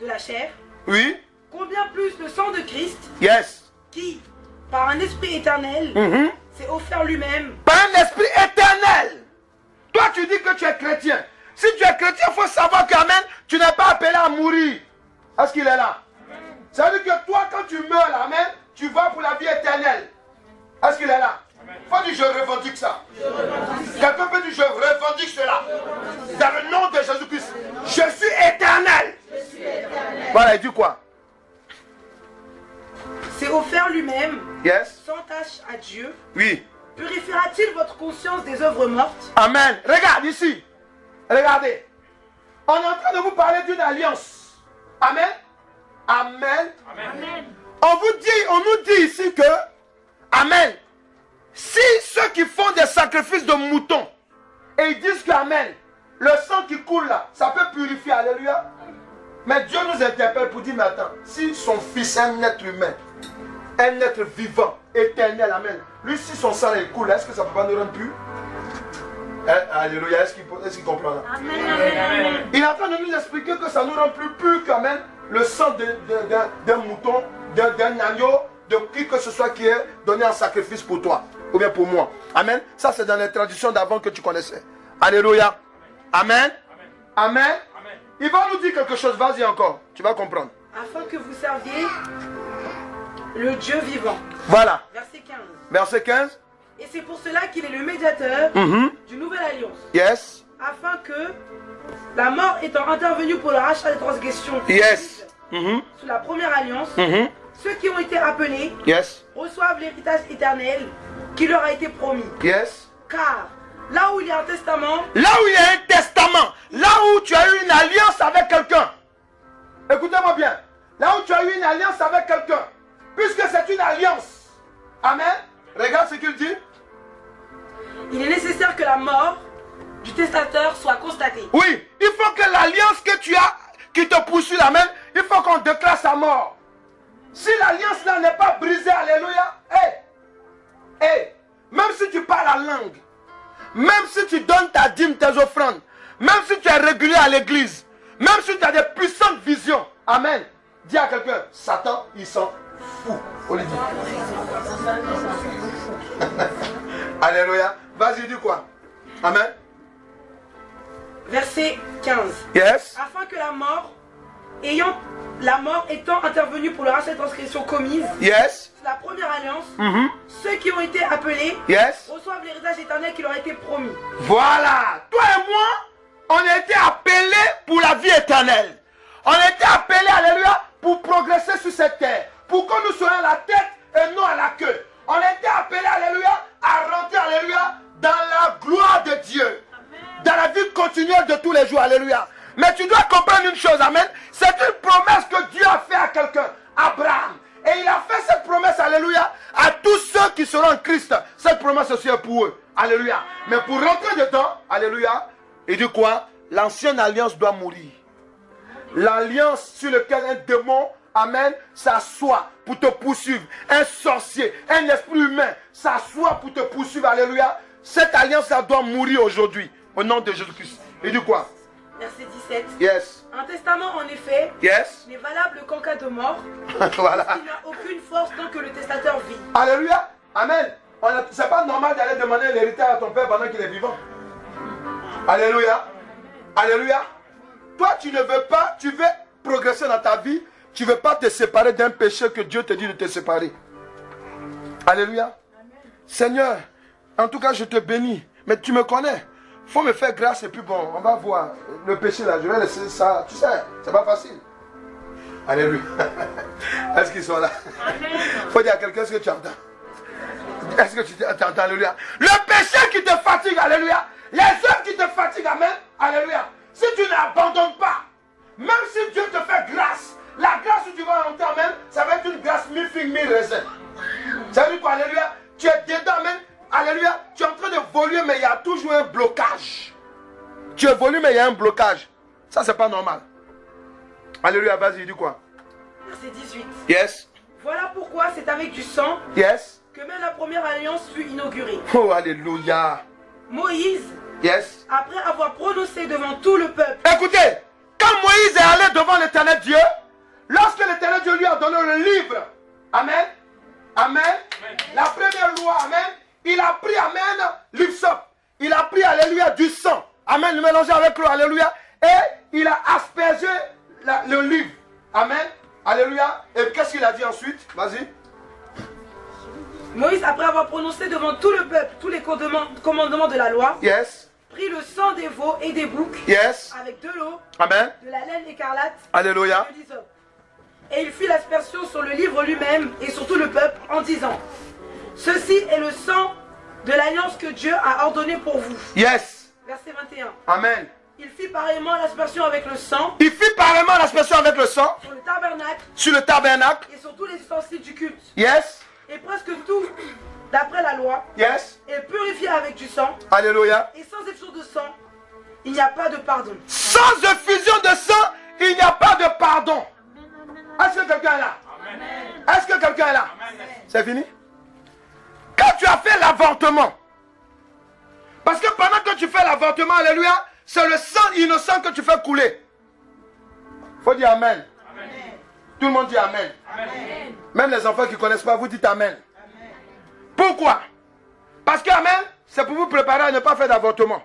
de la chair, oui, combien plus le sang de Christ, yes, qui, par un esprit éternel, s'est offert lui-même, par un esprit éternel. Toi tu dis que tu es chrétien. Si tu es chrétien, il faut savoir qu'amen, tu n'es pas appelé à mourir. Est-ce qu'il est là? Ça veut dire que toi, quand tu meurs, là, amen, tu vas pour la vie éternelle. Est-ce qu'il est là? Il faut dire je revendique ça. Quelqu'un peut dire je revendique cela. Dans le nom de Jésus-Christ. Je suis éternel. Voilà, il dit quoi? s'est offert lui-même, yes, sans tâche à Dieu. Oui. Purifiera-t-il votre conscience des œuvres mortes? Amen. Regarde ici. Regardez. On est en train de vous parler d'une alliance. Amen. Amen. Amen. On nous dit ici que, amen, si ceux qui font des sacrifices de moutons, et ils disent que, amen, le sang qui coule là, ça peut purifier, alléluia. Mais Dieu nous interpelle pour dire, mais attends, si son fils est un être humain, un être vivant, éternel, amen, lui si son sang il coule, est-ce que ça ne peut pas nous rendre purs? Alléluia, est-ce qu'il comprend là? Amen. Il est en train de nous expliquer que ça nous rend plus purs quand même le sang d'un mouton, d'un agneau, de qui que ce soit qui est donné en sacrifice pour toi, ou bien pour moi. Amen. Ça c'est dans les traditions d'avant que tu connaissais. Alléluia. Amen. Amen. Amen. Il va nous dire quelque chose, vas-y encore, tu vas comprendre. Afin que vous serviez le Dieu vivant. Voilà. Verset 15. Verset 15. Et c'est pour cela qu'il est le médiateur d'une nouvelle alliance. Yes. Afin que, la mort étant intervenue pour le rachat des transgressions yes. sous la première alliance, ceux qui ont été appelés yes. reçoivent l'héritage éternel qui leur a été promis. Yes. Car là où il y a un testament, là où il y a un testament, là où tu as eu une alliance avec quelqu'un, écoutez-moi bien, là où tu as eu une alliance avec quelqu'un, puisque c'est une alliance, amen, regarde ce qu'il dit. Il est nécessaire que la mort du testateur soit constatée. Oui, il faut que l'alliance que tu as, qui te poursuit la main, il faut qu'on déclare sa mort. Si l'alliance là n'est pas brisée, alléluia, même si tu parles la langue, même si tu donnes ta dîme, tes offrandes, même si tu es régulier à l'église, même si tu as des puissantes visions, amen, dis à quelqu'un, Satan, il s'en fout. Olivier. Alléluia. Vas-y, dis quoi? Amen. Verset 15. Yes. Afin que la mort étant intervenue pour le rachat des transgressions commises, yes, la première alliance, ceux qui ont été appelés yes, reçoivent l'héritage éternel qui leur a été promis. Voilà. Toi et moi, on a été appelés pour la vie éternelle. On a été appelés, alléluia, pour progresser sur cette terre. Pour que nous soyons la tête et non à la queue. On a été appelés, alléluia, à rentrer, alléluia, dans la gloire de Dieu. Amen. Dans la vie continuelle de tous les jours, alléluia. Mais tu dois comprendre une chose, amen. C'est une promesse que Dieu a fait à quelqu'un, Abraham. Et il a fait cette promesse, alléluia, à tous ceux qui seront en Christ. Cette promesse aussi est pour eux, alléluia. Mais pour rentrer dedans, alléluia, il dit quoi? L'ancienne alliance doit mourir. L'alliance sur laquelle un démon, amen, s'assoit pour te poursuivre. Un sorcier, un esprit humain s'assoit pour te poursuivre, alléluia. Cette alliance-là doit mourir aujourd'hui, au nom de Jésus-Christ. Il dit quoi? Verset 17. Yes. Un testament, en effet, Yes. n'est valable qu'en cas de mort. Voilà. Il n'a aucune force tant que le testateur vit. Alléluia. Amen. C'est pas normal d'aller demander l'héritage à ton père pendant qu'il est vivant. Alléluia. Alléluia. Toi, tu ne veux pas, tu veux progresser dans ta vie. Tu ne veux pas te séparer d'un péché que Dieu te dit de te séparer. Alléluia. Amen. Seigneur, en tout cas, je te bénis. Mais tu me connais. Il faut me faire grâce et puis bon, on va voir. Le péché là, je vais laisser ça. Tu sais, c'est pas facile. Alléluia. Est-ce qu'ils sont là? Il faut dire à quelqu'un ce que tu entends. Est-ce que tu entends? Alléluia. Le péché qui te fatigue, alléluia. Les œuvres qui te fatiguent, amen. Alléluia. Si tu n'abandonnes pas, même si Dieu te fait grâce, la grâce où tu vas entrer, amen, ça va être une grâce mi-figue, mi-raisin. Ça veut dire quoi, alléluia? Tu es dedans, amen. Alléluia. Tu es en train de voler, mais il y a toujours un blocage. Tu évolues, mais il y a un blocage. Ça, c'est pas normal. Alléluia, vas-y, il dit quoi? Verset 18. Yes. Voilà pourquoi c'est avec du sang Yes. que même la première alliance fut inaugurée. Oh, alléluia. Moïse, Yes. après avoir prononcé devant tout le peuple, Écoutez, quand Moïse est allé devant l'Éternel Dieu, lorsque l'Éternel Dieu lui a donné le livre, amen, amen, la première loi, amen, il a pris, amen, l'hyssop, il a pris, alléluia, du sang, amen, le mélanger avec l'eau, alléluia, et il a aspergé le livre, amen, alléluia, et qu'est-ce qu'il a dit ensuite? Vas-y. Moïse, après avoir prononcé devant tout le peuple tous les commandements de la loi, Yes. prit le sang des veaux et des boucs, Yes. avec de l'eau, Amen. de la laine écarlate, Alléluia. et de l'hysope. Et il fit l'aspersion sur le livre lui-même et sur tout le peuple en disant: ceci est le sang de l'alliance que Dieu a ordonné pour vous. Yes. Verset 21. Amen. Il fit pareillement l'aspersion avec le sang Il fit pareillement l'aspersion avec le sang sur le tabernacle sur le tabernacle. et sur tous les ustensiles du culte. Yes. Et presque tout, d'après la loi, Yes. est purifié avec du sang. Alléluia. Et sans effusion de sang, il n'y a pas de pardon. Sans effusion de sang, il n'y a pas de pardon. Est-ce que quelqu'un est là? Est-ce que quelqu'un est là? C'est fini? Quand tu as fait l'avortement, parce que pendant que tu fais l'avortement, alléluia, c'est le sang innocent que tu fais couler. Il faut dire amen. Tout le monde dit amen. Même les enfants qui ne connaissent pas, vous dites amen. Pourquoi? Parce que amen, c'est pour vous préparer à ne pas faire d'avortement.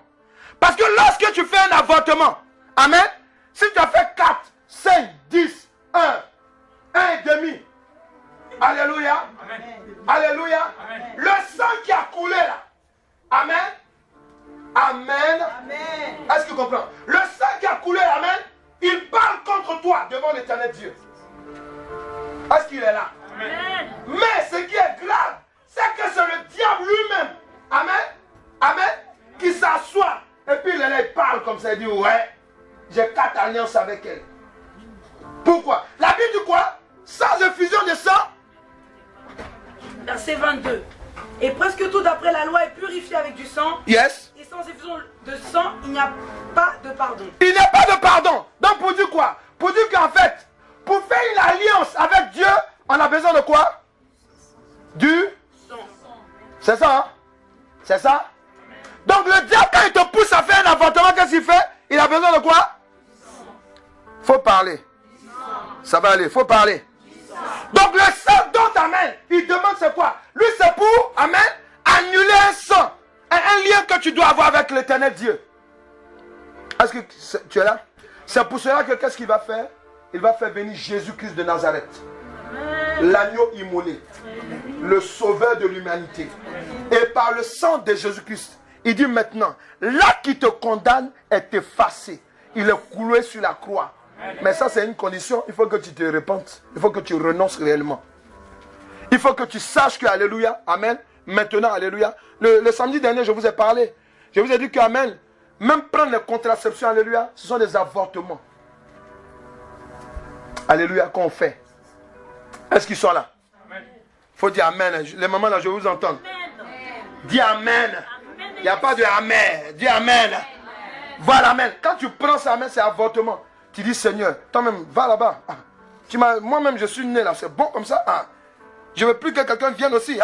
Parce que lorsque tu fais un avortement, amen, si tu as fait 4, 5, 10, 1 et demi, alléluia, alléluia, le sang qui a coulé là, amen, amen, est-ce que tu comprends? Le sang qui a coulé, amen, il parle contre toi devant l'Éternel Dieu. Est-ce qu'il est là? Amen. Mais ce qui est grave, c'est que c'est le diable lui-même, amen, amen, qui s'assoit et puis il est là, il parle comme ça, il dit ouais, j'ai 4 alliances avec elle. Pourquoi? La Bible dit quoi? Sans effusion de sang. Verset 22. Et presque tout d'après la loi est purifié avec du sang. Yes. Et sans effusion de sang, il n'y a pas de pardon. Il n'y a pas de pardon. Donc pour dire quoi? Pour dire qu'en fait, pour faire une alliance avec Dieu, on a besoin de quoi? Du Sang. C'est ça, hein? C'est ça? Donc le diable, quand il te pousse à faire un avortement, qu'est-ce qu'il fait? Il a besoin de quoi? Faut parler. Ça va aller, faut parler. Donc le sang dont, amen, il demande c'est quoi? Lui c'est pour, amen, annuler un sang. Un lien que tu dois avoir avec l'Éternel Dieu. Est-ce que tu es là? C'est pour cela que qu'est-ce qu'il va faire? Il va faire venir Jésus-Christ de Nazareth. L'agneau immolé. Le sauveur de l'humanité. Et par le sang de Jésus-Christ, il dit maintenant, l'acte qui te condamne est effacé. Il est coulé sur la croix. Mais ça c'est une condition, il faut que tu te repentes. Il faut que tu renonces réellement. Il faut que tu saches que, alléluia, amen, maintenant, alléluia. Le samedi dernier, je vous ai parlé. Je vous ai dit que, amen, même prendre les contraceptions, alléluia, ce sont des avortements. Alléluia, qu'on fait. Est-ce qu'ils sont là? Il faut dire amen. Les mamans là, je vous entends. Dis amen. Il n'y a pas de amen. Dis amen. Voilà, amen. Quand tu prends ça, amen, c'est avortement. Tu dis Seigneur, toi-même, va là-bas. Moi-même, je suis né là, c'est bon comme ça. Je ne veux plus que quelqu'un vienne aussi.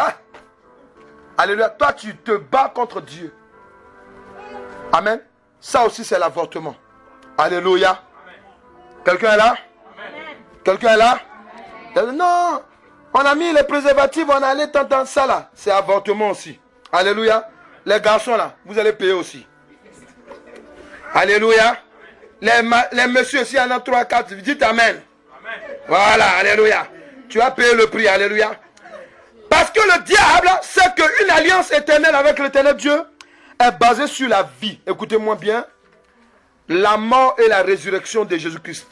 Alléluia. Toi, tu te bats contre Dieu. Amen. Ça aussi, c'est l'avortement. Alléluia. Quelqu'un est là? Quelqu'un est là? Non. On a mis les préservatifs, on a allé dans ça là. C'est avortement aussi. Alléluia. Les garçons là, vous allez payer aussi. Alléluia. Les messieurs aussi, il y en a 3, 4. Dites amen. Voilà, alléluia. Tu as payé le prix, alléluia. Parce que le diable sait qu'une alliance éternelle avec l'éternel Dieu est basée sur la vie. Écoutez-moi bien. La mort et la résurrection de Jésus-Christ.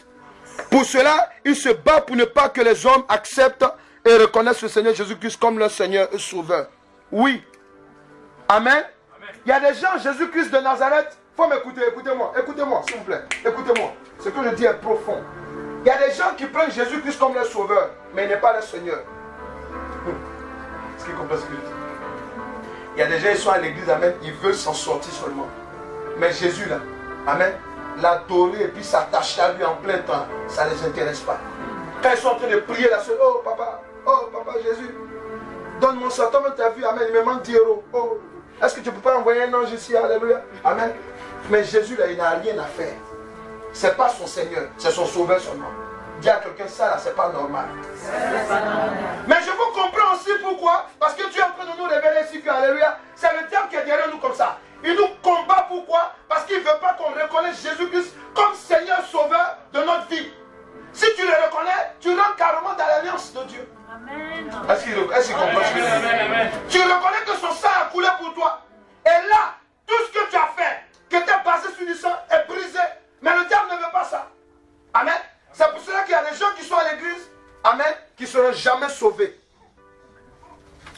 Pour cela, il se bat pour ne pas que les hommes acceptent et reconnaissent le Seigneur Jésus-Christ comme leur Seigneur et Sauveur. Oui. Amen. Il y a des gens, Jésus-Christ de Nazareth. Il faut m'écouter, écoutez-moi, écoutez-moi, s'il vous plaît. Écoutez-moi. Ce que je dis est profond. Il y a des gens qui prennent Jésus-Christ comme leur Sauveur, mais il n'est pas leur Seigneur. Est-ce qu'ils comprennent ce que je dis? Il y a des gens qui sont à l'église, amen, ils veulent s'en sortir seulement. Mais Jésus là, amen, l'adorer et puis s'attacher à lui en plein temps, ça ne les intéresse pas. Quand ils sont en train de prier là, oh papa Jésus, donne-moi ça, toi-même tu as vu, amen, il me manque 10 euros. Oh, est-ce que tu ne peux pas envoyer un ange ici, alléluia, amen. Mais Jésus là, il n'a rien à faire. Ce n'est pas son Seigneur, c'est son Sauveur seulement. Dis à quelqu'un ça là, c'est pas normal. Mais je vous comprends aussi pourquoi. Parce que Dieu est en train de nous révéler ici que, alléluia, c'est le diable qui est derrière nous comme ça. Il nous combat pourquoi? Parce qu'il ne veut pas qu'on reconnaisse Jésus-Christ comme Seigneur Sauveur de notre vie. Si tu le reconnais, tu rentres carrément dans l'alliance de Dieu. Amen. Est-ce qu'il comprend ce que je dis? Tu reconnais que son sang a coulé pour toi. Et là, tout ce que tu as fait, qui était basé sur du sang, est brisé. Mais le diable ne veut pas ça. Amen. C'est pour cela qu'il y a des gens qui sont à l'église, amen, qui ne seront jamais sauvés.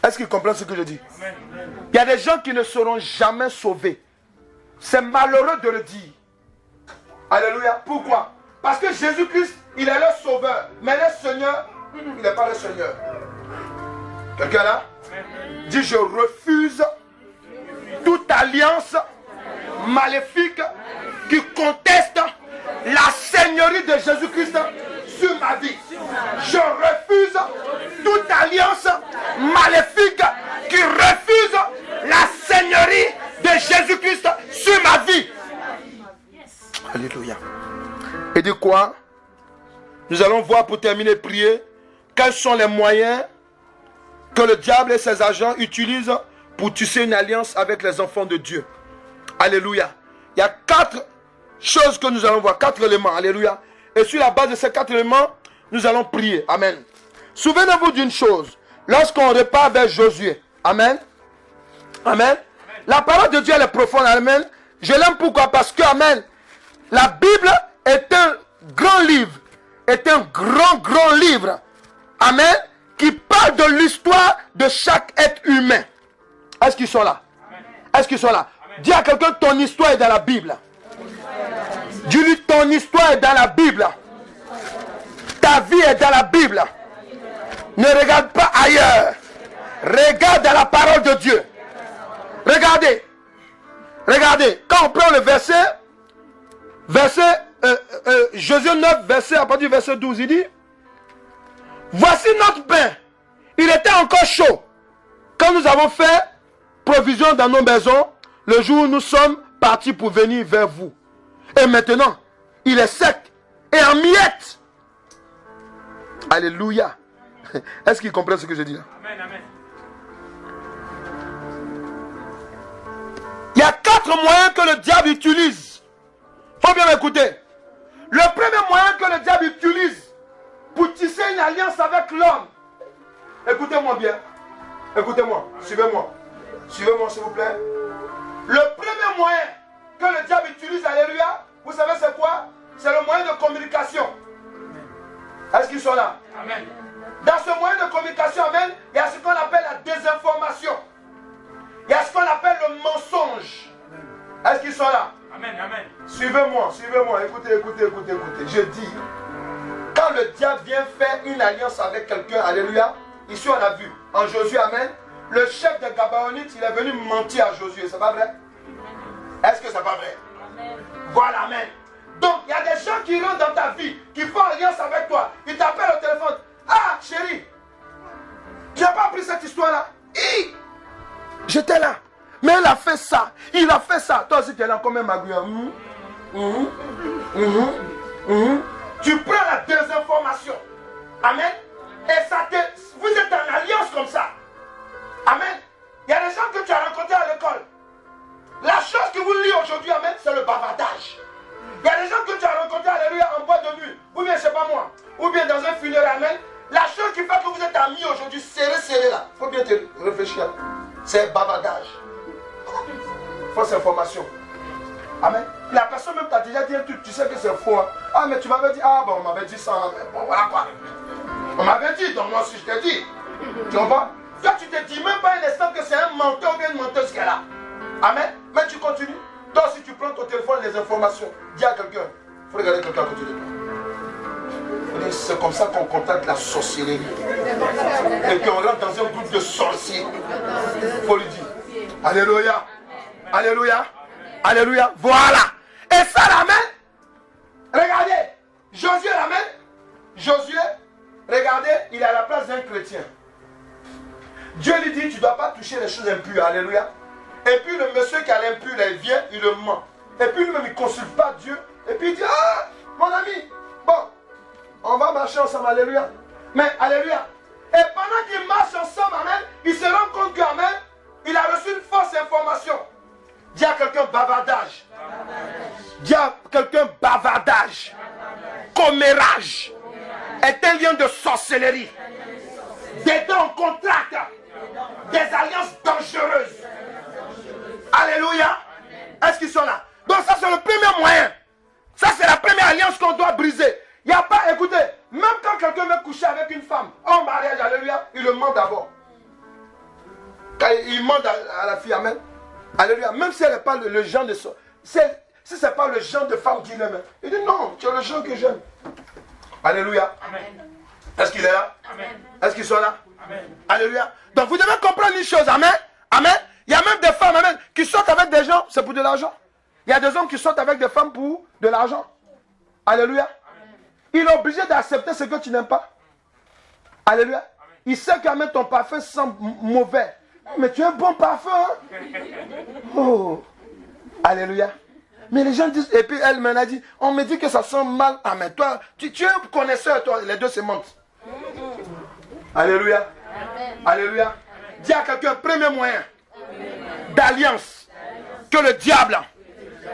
Est-ce qu'ils comprennent ce que je dis? Amen. Il y a des gens qui ne seront jamais sauvés. C'est malheureux de le dire. Alléluia. Pourquoi? Parce que Jésus-Christ, il est le Sauveur. Mais le Seigneur, il n'est pas le Seigneur. Quelqu'un là? Dit, je refuse toute alliance maléfique qui conteste la seigneurie de Jésus-Christ sur ma vie. Je refuse toute alliance maléfique qui refuse la seigneurie de Jésus-Christ sur ma vie. Alléluia. Et de quoi? Nous allons voir pour terminer prier quels sont les moyens que le diable et ses agents utilisent pour tisser une alliance avec les enfants de Dieu. Alléluia. Il y a 4 choses que nous allons voir, 4 éléments, alléluia. Et sur la base de ces 4 éléments, nous allons prier, amen. Souvenez-vous d'une chose, lorsqu'on repart vers Josué, amen, amen, la parole de Dieu elle est profonde, amen. Je l'aime pourquoi? Parce que, amen, la Bible est un grand livre, est un grand livre, amen, qui parle de l'histoire de chaque être humain. Est-ce qu'ils sont là? Est-ce qu'ils sont là? Dis à quelqu'un, ton histoire est dans la Bible. Dis-lui, ton histoire est dans la Bible. Ta vie est dans la Bible. Ne regarde pas ailleurs. Regarde dans la parole de Dieu. Regardez. Regardez. Quand on prend le verset Josué 9, verset, à partir du verset 12, il dit, voici notre pain. Il était encore chaud. Quand nous avons fait provision dans nos maisons, le jour où nous sommes partis pour venir vers vous. Et maintenant, il est sec et en miettes. Alléluia. Est-ce qu'il comprend ce que je dis là? Amen, amen. Il y a 4 moyens que le diable utilise. Il faut bien m'écouter. Le premier moyen que le diable utilise pour tisser une alliance avec l'homme. Écoutez-moi bien. Écoutez-moi. Suivez-moi. Suivez-moi s'il vous plaît. Le premier moyen que le diable utilise, alléluia, vous savez c'est quoi? C'est le moyen de communication. Est-ce qu'ils sont là? Amen. Dans ce moyen de communication, amen, il y a ce qu'on appelle la désinformation. Il y a ce qu'on appelle le mensonge. Est-ce qu'ils sont là? Amen. Suivez-moi, écoutez. Je dis, quand le diable vient faire une alliance avec quelqu'un, alléluia, ici on a vu, en Josué, amen, le chef des Gabaonites, il est venu mentir à Josué, c'est pas vrai? Est-ce que c'est pas vrai? Amen. Voilà, amen. Donc, il y a des gens qui rentrent dans ta vie, qui font alliance avec toi, ils t'appellent au téléphone. Ah, chérie, tu n'as pas appris cette histoire-là? J'étais là. Mais il a fait ça. Toi aussi, tu es là comme un magouilleur. Tu prends la désinformation. Amen. Et ça vous êtes en alliance comme ça. Amen. Il y a des gens que tu as rencontrés à l'école. La chose qui vous lie aujourd'hui, amen, c'est le bavardage. Il y a des gens que tu as rencontrés, alléluia, en boîte de nuit. Ou bien, je ne sais pas moi. Ou bien dans un funérail, amen. La chose qui fait que vous êtes amis aujourd'hui, serré là. Il faut bien te réfléchir. C'est bavardage. Fausse information. Amen. La personne même t'a déjà dit un truc, tu sais que c'est faux. Hein? Ah, mais tu m'avais dit, ah bon, on m'avait dit ça. Mais bon, voilà quoi. On m'avait dit, donc moi aussi je t'ai dit. Tu comprends? Toi, tu te dis même pas un instant que c'est un menteur ou bien une menteuse qu'elle a. Amen. Mais tu continues. Toi, si tu prends ton téléphone, les informations, dis à quelqu'un. Il faut regarder quelqu'un à côté de toi. C'est comme ça qu'on contacte la sorcellerie. Et qu'on rentre dans un groupe de sorciers. Il faut lui dire. Alléluia. Alléluia. Alléluia. Voilà. Et ça l'amène. Regardez. Josué l'amène. Josué, regardez, il est à la place d'un chrétien. Dieu lui dit, tu ne dois pas toucher les choses impures. Alléluia. Et puis le monsieur qui a l'impur, il vient, il le ment. Et puis lui-même, il ne consulte pas Dieu. Et puis il dit, ah, mon ami, bon, on va marcher ensemble, alléluia. Mais, alléluia. Et pendant qu'il marche ensemble, amen, il se rend compte qu'amen, il a reçu une fausse information. Dis à quelqu'un bavardage. Dis à quelqu'un bavardage. Commérage. Est un lien de sorcellerie. Des dons contracts. Des alliances dangereuses. Alléluia. Est-ce qu'ils sont là? Donc ça c'est le premier moyen. Ça c'est la première alliance qu'on doit briser. Il n'y a pas, écoutez, même quand quelqu'un veut coucher avec une femme, en mariage, alléluia, il le ment d'abord. Quand il ment à la fille, amen. Alléluia. Même si elle n'est pas le genre de... Si ce n'est pas le genre de femme qu'il aime, il dit non, tu es le genre que j'aime. Alléluia. Amen. Est-ce qu'il est là? Amen. Est-ce qu'ils sont là? Amen. Alléluia. Donc vous devez comprendre une chose, amen. Amen. Il y a même des femmes, amen, qui sortent avec des gens, c'est pour de l'argent. Il y a des hommes qui sortent avec des femmes pour de l'argent. Alléluia. Amen. Il est obligé d'accepter ce que tu n'aimes pas. Alléluia. Amen. Il sait qu'amen, ton parfum sent mauvais. Mais tu as un bon parfum. Hein? Oh. Alléluia. Mais les gens disent, et puis elle m'a dit, on me dit que ça sent mal. Ah mais toi, tu es un connaisseur, toi, les deux se mentent. Alléluia. Amen. Alléluia. Dis à quelqu'un, premier moyen d'alliance que le diable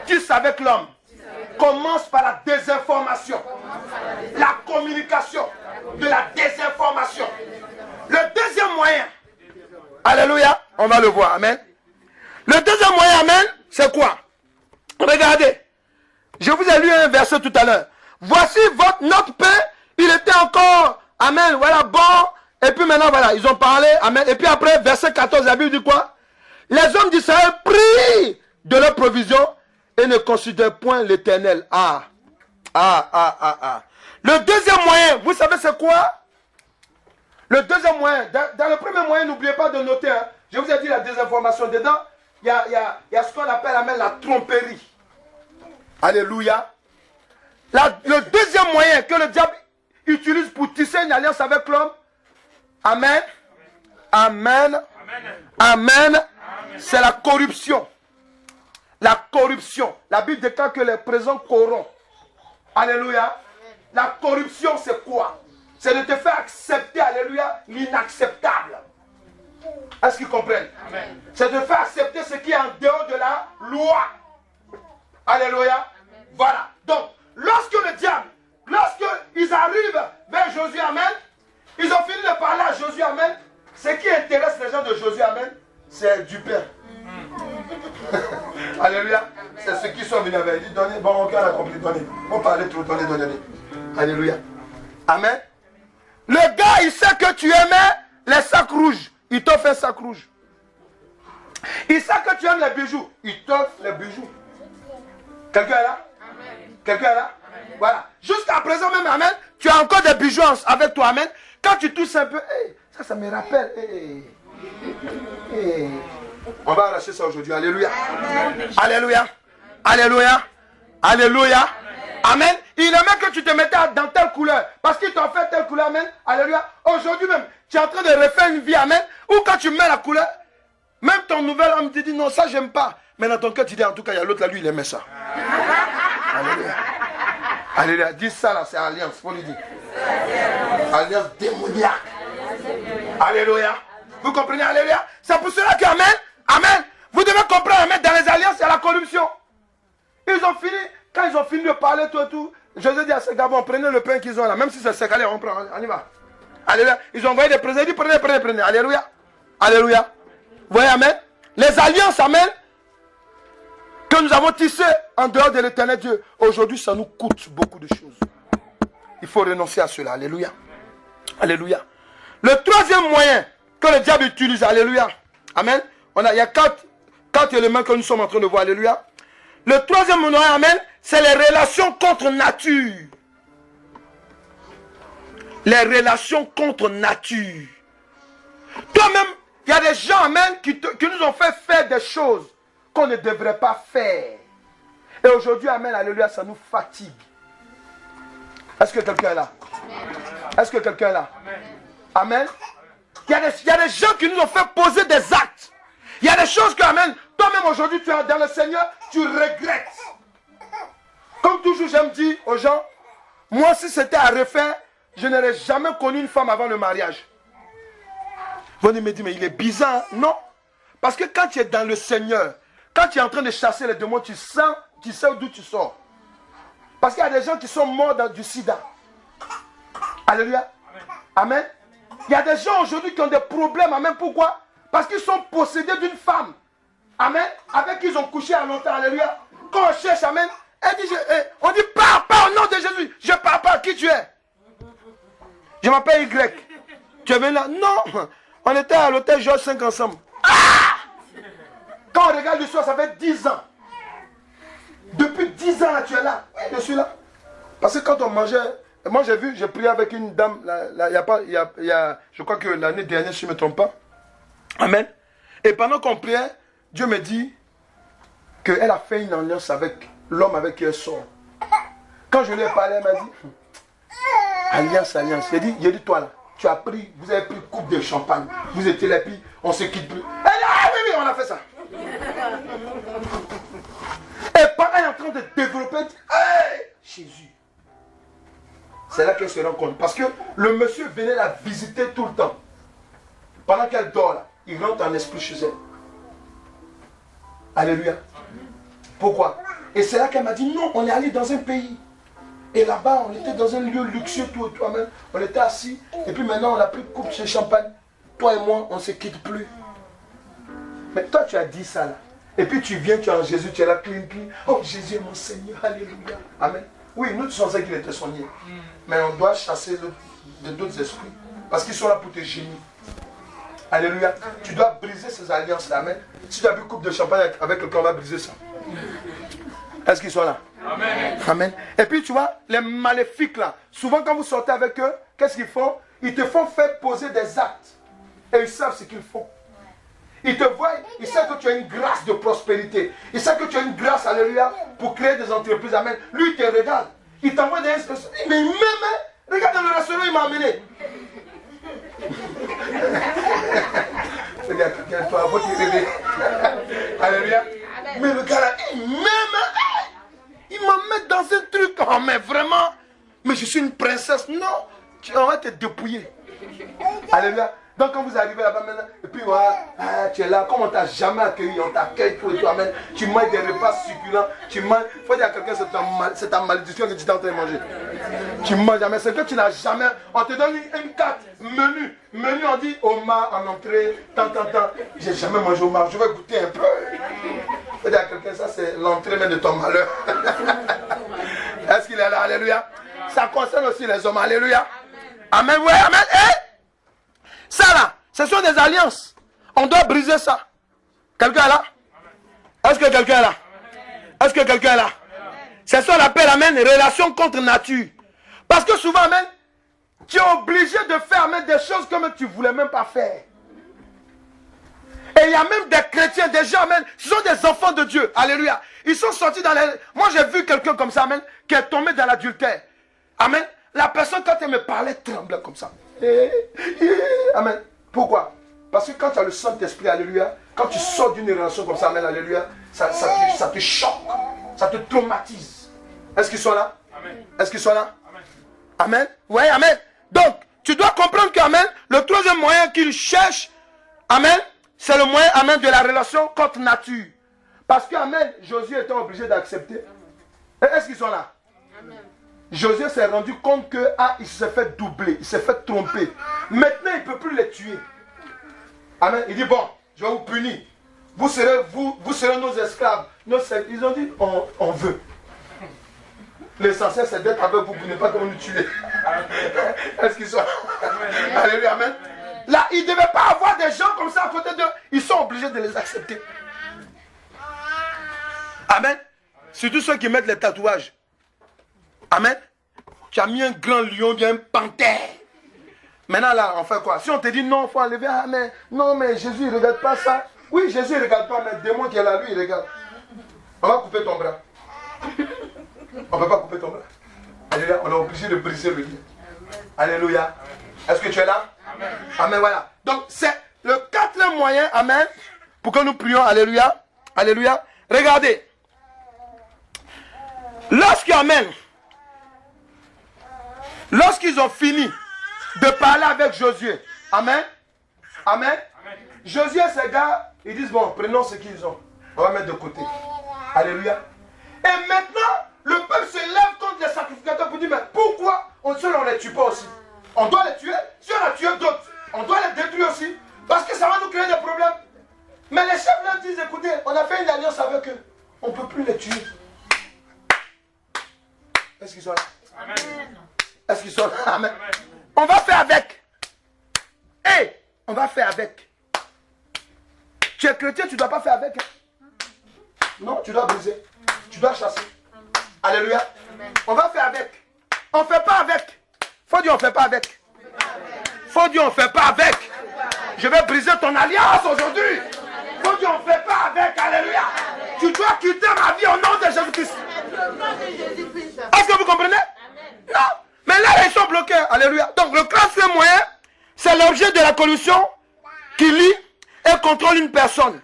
tisse avec l'homme commence par la désinformation, la communication de la désinformation. Le deuxième moyen, alléluia, on va le voir, amen. Le deuxième moyen, amen, c'est quoi? Regardez, je vous ai lu un verset tout à l'heure. Voici notre pain, il était encore, amen, voilà, bon. Et puis maintenant, voilà, ils ont parlé, amen. Et puis après, verset 14, la Bible dit quoi? Les hommes d'Israël prient de leur provision et ne considèrent point l'Éternel. Le deuxième moyen, vous savez c'est quoi? Le deuxième moyen, dans le premier moyen, n'oubliez pas de noter, hein, je vous ai dit la désinformation dedans, il y a ce qu'on appelle, amen, la tromperie. Alléluia. Le deuxième moyen que le diable utilise pour tisser une alliance avec l'homme, amen, amen, amen, c'est la corruption. La corruption. La Bible déclare que les présents corrompent. Alléluia. La corruption, c'est quoi? C'est de te faire accepter, alléluia, l'inacceptable. Est-ce qu'ils comprennent? C'est de faire accepter ce qui est en dehors de la loi. Alléluia. Amen. Voilà. Donc, lorsque le diable, lorsqu'ils arrivent vers Josué, amen, ils ont fini de parler à Josué, amen. Ce qui intéresse les gens de Josué, amen, c'est du pain. Alléluia. C'est ceux qui sont venus avec. Ils disent, donnez, bon, ok, on a compris, donnez. On parlait trop, donnez. Alléluia. Amen. Le gars, il sait que tu aimais les sacs rouges. Il t'offre un sac rouge. Il sait que tu aimes les bijoux. Il t'offre les bijoux. Quelqu'un est là? Quelqu'un est là? Voilà. Jusqu'à présent même, amen, tu as encore des bijoux avec toi, amen. Quand tu tousses un peu, hey, ça me rappelle. Hey. Hey. On va arracher ça aujourd'hui. Alléluia. Alléluia. Alléluia. Alléluia. Amen. Il aimait que tu te mettais dans telle couleur. Parce qu'il t'a fait telle couleur. Amen. Alléluia. Aujourd'hui même, tu es en train de refaire une vie. Amen. Ou quand tu mets la couleur, même ton nouvel homme te dit non, ça j'aime pas. Mais dans ton cœur, tu dis en tout cas, il y a l'autre là, lui, il aimait ça. Alléluia. Alléluia. Dis ça là, c'est alliance. Faut lui dire. Alliance démoniaque. Alléluia. Vous comprenez? Alléluia. C'est pour cela que, amen. Amen. Vous devez comprendre, amen. Dans les alliances, il y a la corruption. Ils ont fini. Quand ils ont fini de parler, tout, Jésus dit à ces gars, bon, prenez le pain qu'ils ont là. Même si c'est sec, allez, on prend, on y va. Alléluia. Ils ont envoyé des présents. Ils disent, prenez. Alléluia. Alléluia. Vous voyez, amen. Les alliances, amen, que nous avons tissées en dehors de l'éternel Dieu, aujourd'hui, ça nous coûte beaucoup de choses. Il faut renoncer à cela. Alléluia. Alléluia. Le troisième moyen que le diable utilise, alléluia. Amen. Il y a quatre éléments que nous sommes en train de voir. Alléluia. Le troisième moyen, amen, c'est les relations contre nature. Les relations contre nature. Toi-même, il y a des gens, amen, qui nous ont fait faire des choses qu'on ne devrait pas faire. Et aujourd'hui, amen, alléluia, ça nous fatigue. Est-ce que quelqu'un est là? Est-ce que quelqu'un est là? Amen. Il y a des gens qui nous ont fait poser des actes. Il y a des choses que, amen, toi-même aujourd'hui, tu es dans le Seigneur, tu regrettes. Comme toujours, j'aime dire aux gens, moi, si c'était à refaire, je n'aurais jamais connu une femme avant le mariage. Vous me dites, mais il est bizarre. Non. Parce que quand tu es dans le Seigneur, quand tu es en train de chasser les démons, tu sais d'où tu sors. Parce qu'il y a des gens qui sont morts du sida. Alléluia. Amen. Il y a des gens aujourd'hui qui ont des problèmes. Amen. Pourquoi? Parce qu'ils sont possédés d'une femme. Amen. Avec qui ils ont couché à longtemps. Alléluia. Quand on cherche, amen, on dit, pars au nom de Jésus. Je pars pas. Qui tu es? Je m'appelle Y. Tu es venu là? Non. On était à l'hôtel Georges 5 ensemble. Ah! Quand on regarde le soir, ça fait 10 ans. Depuis 10 ans, là, tu es là. Oui, je suis là. Parce que quand on mangeait, moi j'ai prié avec une dame, je crois que l'année dernière, si je ne me trompe pas. Amen. Et pendant qu'on priait, Dieu me dit qu'elle a fait une alliance avec l'homme avec qui elle sort. Quand je lui ai parlé, elle m'a dit, alliance. J'ai dit, toi là, tu as pris, vous avez pris une coupe de champagne. Vous étiez là, puis on ne se quitte plus. Elle dit, ah oui, on a fait ça. Et pendant qu'elle est en train de développer, elle dit, hey, Jésus. C'est là qu'elle se rend compte. Parce que le monsieur venait la visiter tout le temps. Pendant qu'elle dort là, il rentre en esprit chez elle. Alléluia. Pourquoi? Et c'est là qu'elle m'a dit, non, on est allé dans un pays. Et là-bas, on était dans un lieu luxueux, toi-même. On était assis. Et puis maintenant, on a pris une coupe de champagne. Toi et moi, on ne se quitte plus. Mais toi, tu as dit ça là. Et puis tu viens, tu es en Jésus, tu es là, clean. Oh, Jésus est mon Seigneur. Alléluia. Amen. Oui, nous, tu pensais qu'il était soigné. Mais on doit chasser d'autres esprits. Parce qu'ils sont là pour te gémir. Alléluia. Tu dois briser ces alliances-là. Amen. Si tu as bu une coupe de champagne avec quelqu'un, on va briser ça. Est-ce qu'ils sont là? Amen. Amen. Et puis tu vois, les maléfiques là, souvent quand vous sortez avec eux, qu'est-ce qu'ils font? Ils te font faire poser des actes. Et ils savent ce qu'ils font. Ils te voient, ils savent que tu as une grâce de prospérité. Ils savent que tu as une grâce, alléluia, pour créer des entreprises. Amen. Lui, il te regarde. Il t'envoie des instructions. Mais il m'aime. Regarde dans le restaurant, il m'a amené. Regarde, toi, votre bébé. Alléluia. Mais le gars là, il m'aime. Il m'a mis dans un truc. Oh, mais vraiment. Mais je suis une princesse. Non. On va te dépouiller. Alléluia. Donc quand vous arrivez là-bas maintenant, et puis voilà, tu es là, comme on t'a jamais accueilli, on t'accueille tout et tout, amen. Tu manges des repas succulents, tu manges, il faut dire à quelqu'un, c'est ta malédiction que tu es en train de manger. Tu manges jamais, c'est que tu n'as jamais, on te donne une carte, menu, on dit homard en entrée, tant, j'ai jamais mangé homard, je vais goûter un peu. Il faut dire à quelqu'un, ça c'est l'entrée même de ton malheur. Est-ce qu'il est là, alléluia? Ça concerne aussi les hommes, alléluia. Amen, oui, amen, ça là, ce sont des alliances. On doit briser ça. Quelqu'un est là? Est-ce que quelqu'un est là? Est-ce que quelqu'un est là? C'est ça qu'on appelle, amen, relation contre nature. Parce que souvent, amen, tu es obligé de faire, amen, des choses comme tu ne voulais même pas faire. Et il y a même des chrétiens, des gens, amen, ce sont des enfants de Dieu. Alléluia. Ils sont sortis dans les... Moi, j'ai vu quelqu'un comme ça, amen, qui est tombé dans l'adultère. Amen. La personne, quand elle me parlait, tremblait comme ça. Amen. Pourquoi? Parce que quand tu as le Saint-Esprit, alléluia, quand tu sors d'une relation comme ça, amen, alléluia, ça te choque, ça te traumatise. Est-ce qu'ils sont là? Amen. Est-ce qu'ils sont là? Amen. Amen. Oui, amen. Donc, tu dois comprendre qu'amen, le troisième moyen qu'il cherche, amen, c'est le moyen, amen, de la relation contre nature. Parce que, amen, Josué était obligé d'accepter. Est-ce qu'ils sont là? Amen. Josué s'est rendu compte que, il s'est fait doubler, il s'est fait tromper. Maintenant, il ne peut plus les tuer. Amen. Il dit, bon, je vais vous punir. Vous serez nos esclaves. Ils ont dit, on veut. L'essentiel, c'est d'être avec vous pour ne pas nous tuer. Est-ce qu'ils sont là? Alléluia, amen. Là, il ne devait pas avoir des gens comme ça à côté d'eux. Ils sont obligés de les accepter. Amen. Surtout ceux qui mettent les tatouages. Amen. Tu as mis un grand lion, bien un panthère. Maintenant là, on fait quoi? Si on te dit non, il faut enlever. Ah, mais non, mais Jésus, il ne regarde pas ça. Oui, Jésus, il ne regarde pas, mais le démon qui est là, lui, il regarde. On va couper ton bras. On ne peut pas couper ton bras. Alléluia. On est obligé de briser le lien. Alléluia. Est-ce que tu es là? Amen. Amen, voilà. Donc, c'est le quatrième moyen, amen, pour que nous prions. Alléluia. Alléluia. Regardez. Lorsqu'ils ont fini de parler avec Josué, amen, amen, amen. Josué, ces gars, ils disent, bon, prenons ce qu'ils ont. On va mettre de côté. Alléluia. Et maintenant, le peuple se lève contre les sacrificateurs pour dire, mais pourquoi on ne les tue pas aussi? On doit les tuer. Si on a tué d'autres, on doit les détruire aussi. Parce que ça va nous créer des problèmes. Mais les chefs leur disent, écoutez, on a fait une alliance avec eux. On ne peut plus les tuer. Est-ce qu'ils sont là? Amen. Est-ce qu'ils sont là? Amen. Amen. On va faire avec. Hey, on va faire avec. Tu es chrétien, tu ne dois pas faire avec. Non, tu dois briser. Tu dois chasser. Alléluia. Amen. On va faire avec. On ne fait pas avec. Faut dire on ne fait pas avec. Faut dire on ne fait pas avec. Je vais briser ton alliance aujourd'hui. Faut dire on ne fait pas avec. Alléluia. Tu dois quitter ma vie au nom de Jésus-Christ. Est-ce que vous comprenez? Non. Mais là, ils sont bloqués. Alléluia. Donc, le quatrième moyen, c'est l'objet de la collusion qui lie et contrôle une personne.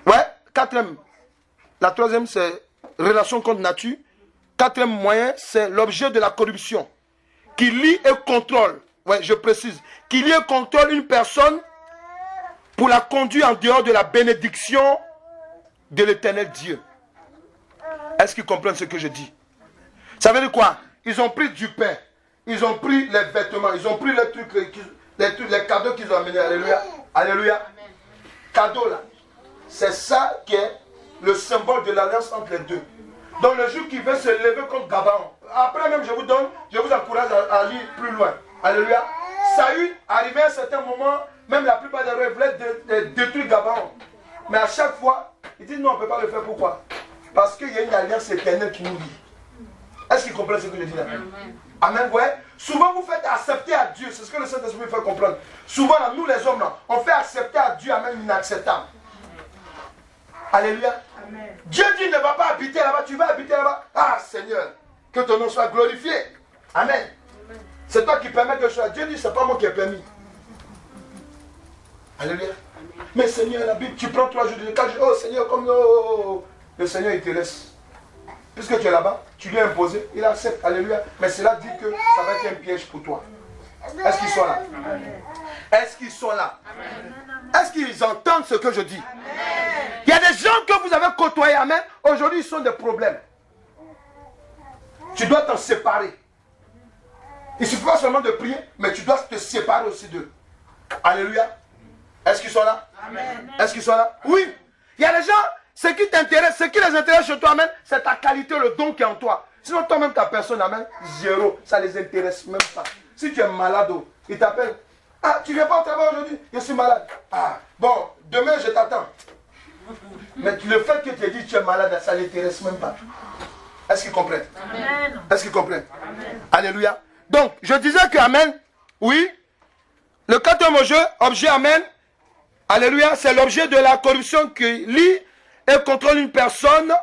Ouais, quatrième. La troisième, c'est relation contre nature. Quatrième moyen, c'est l'objet de la corruption qui lie et contrôle. Ouais, je précise. Qui lie et contrôle une personne pour la conduire en dehors de la bénédiction de l'éternel Dieu. Est-ce qu'ils comprennent ce que je dis? Ça veut dire quoi? Ils ont pris du pain, ils ont pris les vêtements, ils ont pris les trucs, les cadeaux qu'ils ont amenés. Alléluia. Alléluia. Cadeau là. C'est ça qui est le symbole de l'alliance entre les deux. Donc le jour qui veut se lever contre Gabaon. Après même je vous encourage à lire plus loin. Alléluia. Saül, arrivé à un certain moment, même la plupart des rois voulaient détruire Gabaon. Mais à chaque fois, ils disent non, on ne peut pas le faire. Pourquoi? Parce qu'il y a une alliance éternelle qui nous lie. Est-ce qu'ils comprennent ce que je dis là? Amen. Ouais. Souvent vous faites accepter à Dieu. C'est ce que le Saint-Esprit fait comprendre. Souvent, là, nous les hommes, là, on fait accepter à Dieu à même l'inacceptable. Alléluia. Amen. Dieu dit ne va pas habiter là-bas, tu vas habiter là-bas. Ah Seigneur, que ton nom soit glorifié. Amen. Amen. C'est toi qui permets que je sois. Dieu dit c'est pas moi qui ai permis. Alléluia. Amen. Mais Seigneur, la Bible, tu prends 3 jours de 4 jours. Oh Seigneur, comme le Seigneur il te laisse. Puisque tu es là-bas, tu lui as imposé, il accepte. Alléluia. Mais cela dit que ça va être un piège pour toi. Est-ce qu'ils sont là? Est-ce qu'ils sont là? Est-ce qu'ils entendent ce que je dis? Amen. Il y a des gens que vous avez côtoyés, amen. Aujourd'hui, ils sont des problèmes. Tu dois t'en séparer. Il ne suffit pas seulement de prier, mais tu dois te séparer aussi d'eux. Alléluia. Est-ce qu'ils sont là? Amen. Est-ce qu'ils sont là? Oui. Il y a des gens, ce qui t'intéresse, ce qui les intéresse chez toi, amen, c'est ta qualité, le don qui est en toi. Sinon, toi-même, ta personne, amen, zéro. Ça ne les intéresse même pas. Si tu es malade, ils t'appellent. Ah, tu ne viens pas au travail aujourd'hui? Je suis malade. Ah, bon, demain, je t'attends. Mais le fait que tu aies dit que tu es malade, ça ne l'intéresse même pas. Est-ce qu'ils comprennent? Amen. Est-ce qu'ils comprennent? Amen. Alléluia. Donc, je disais que Amen, oui, le quatrième objet, Amen, Alléluia, c'est l'objet de la corruption qui lie et contrôle une personne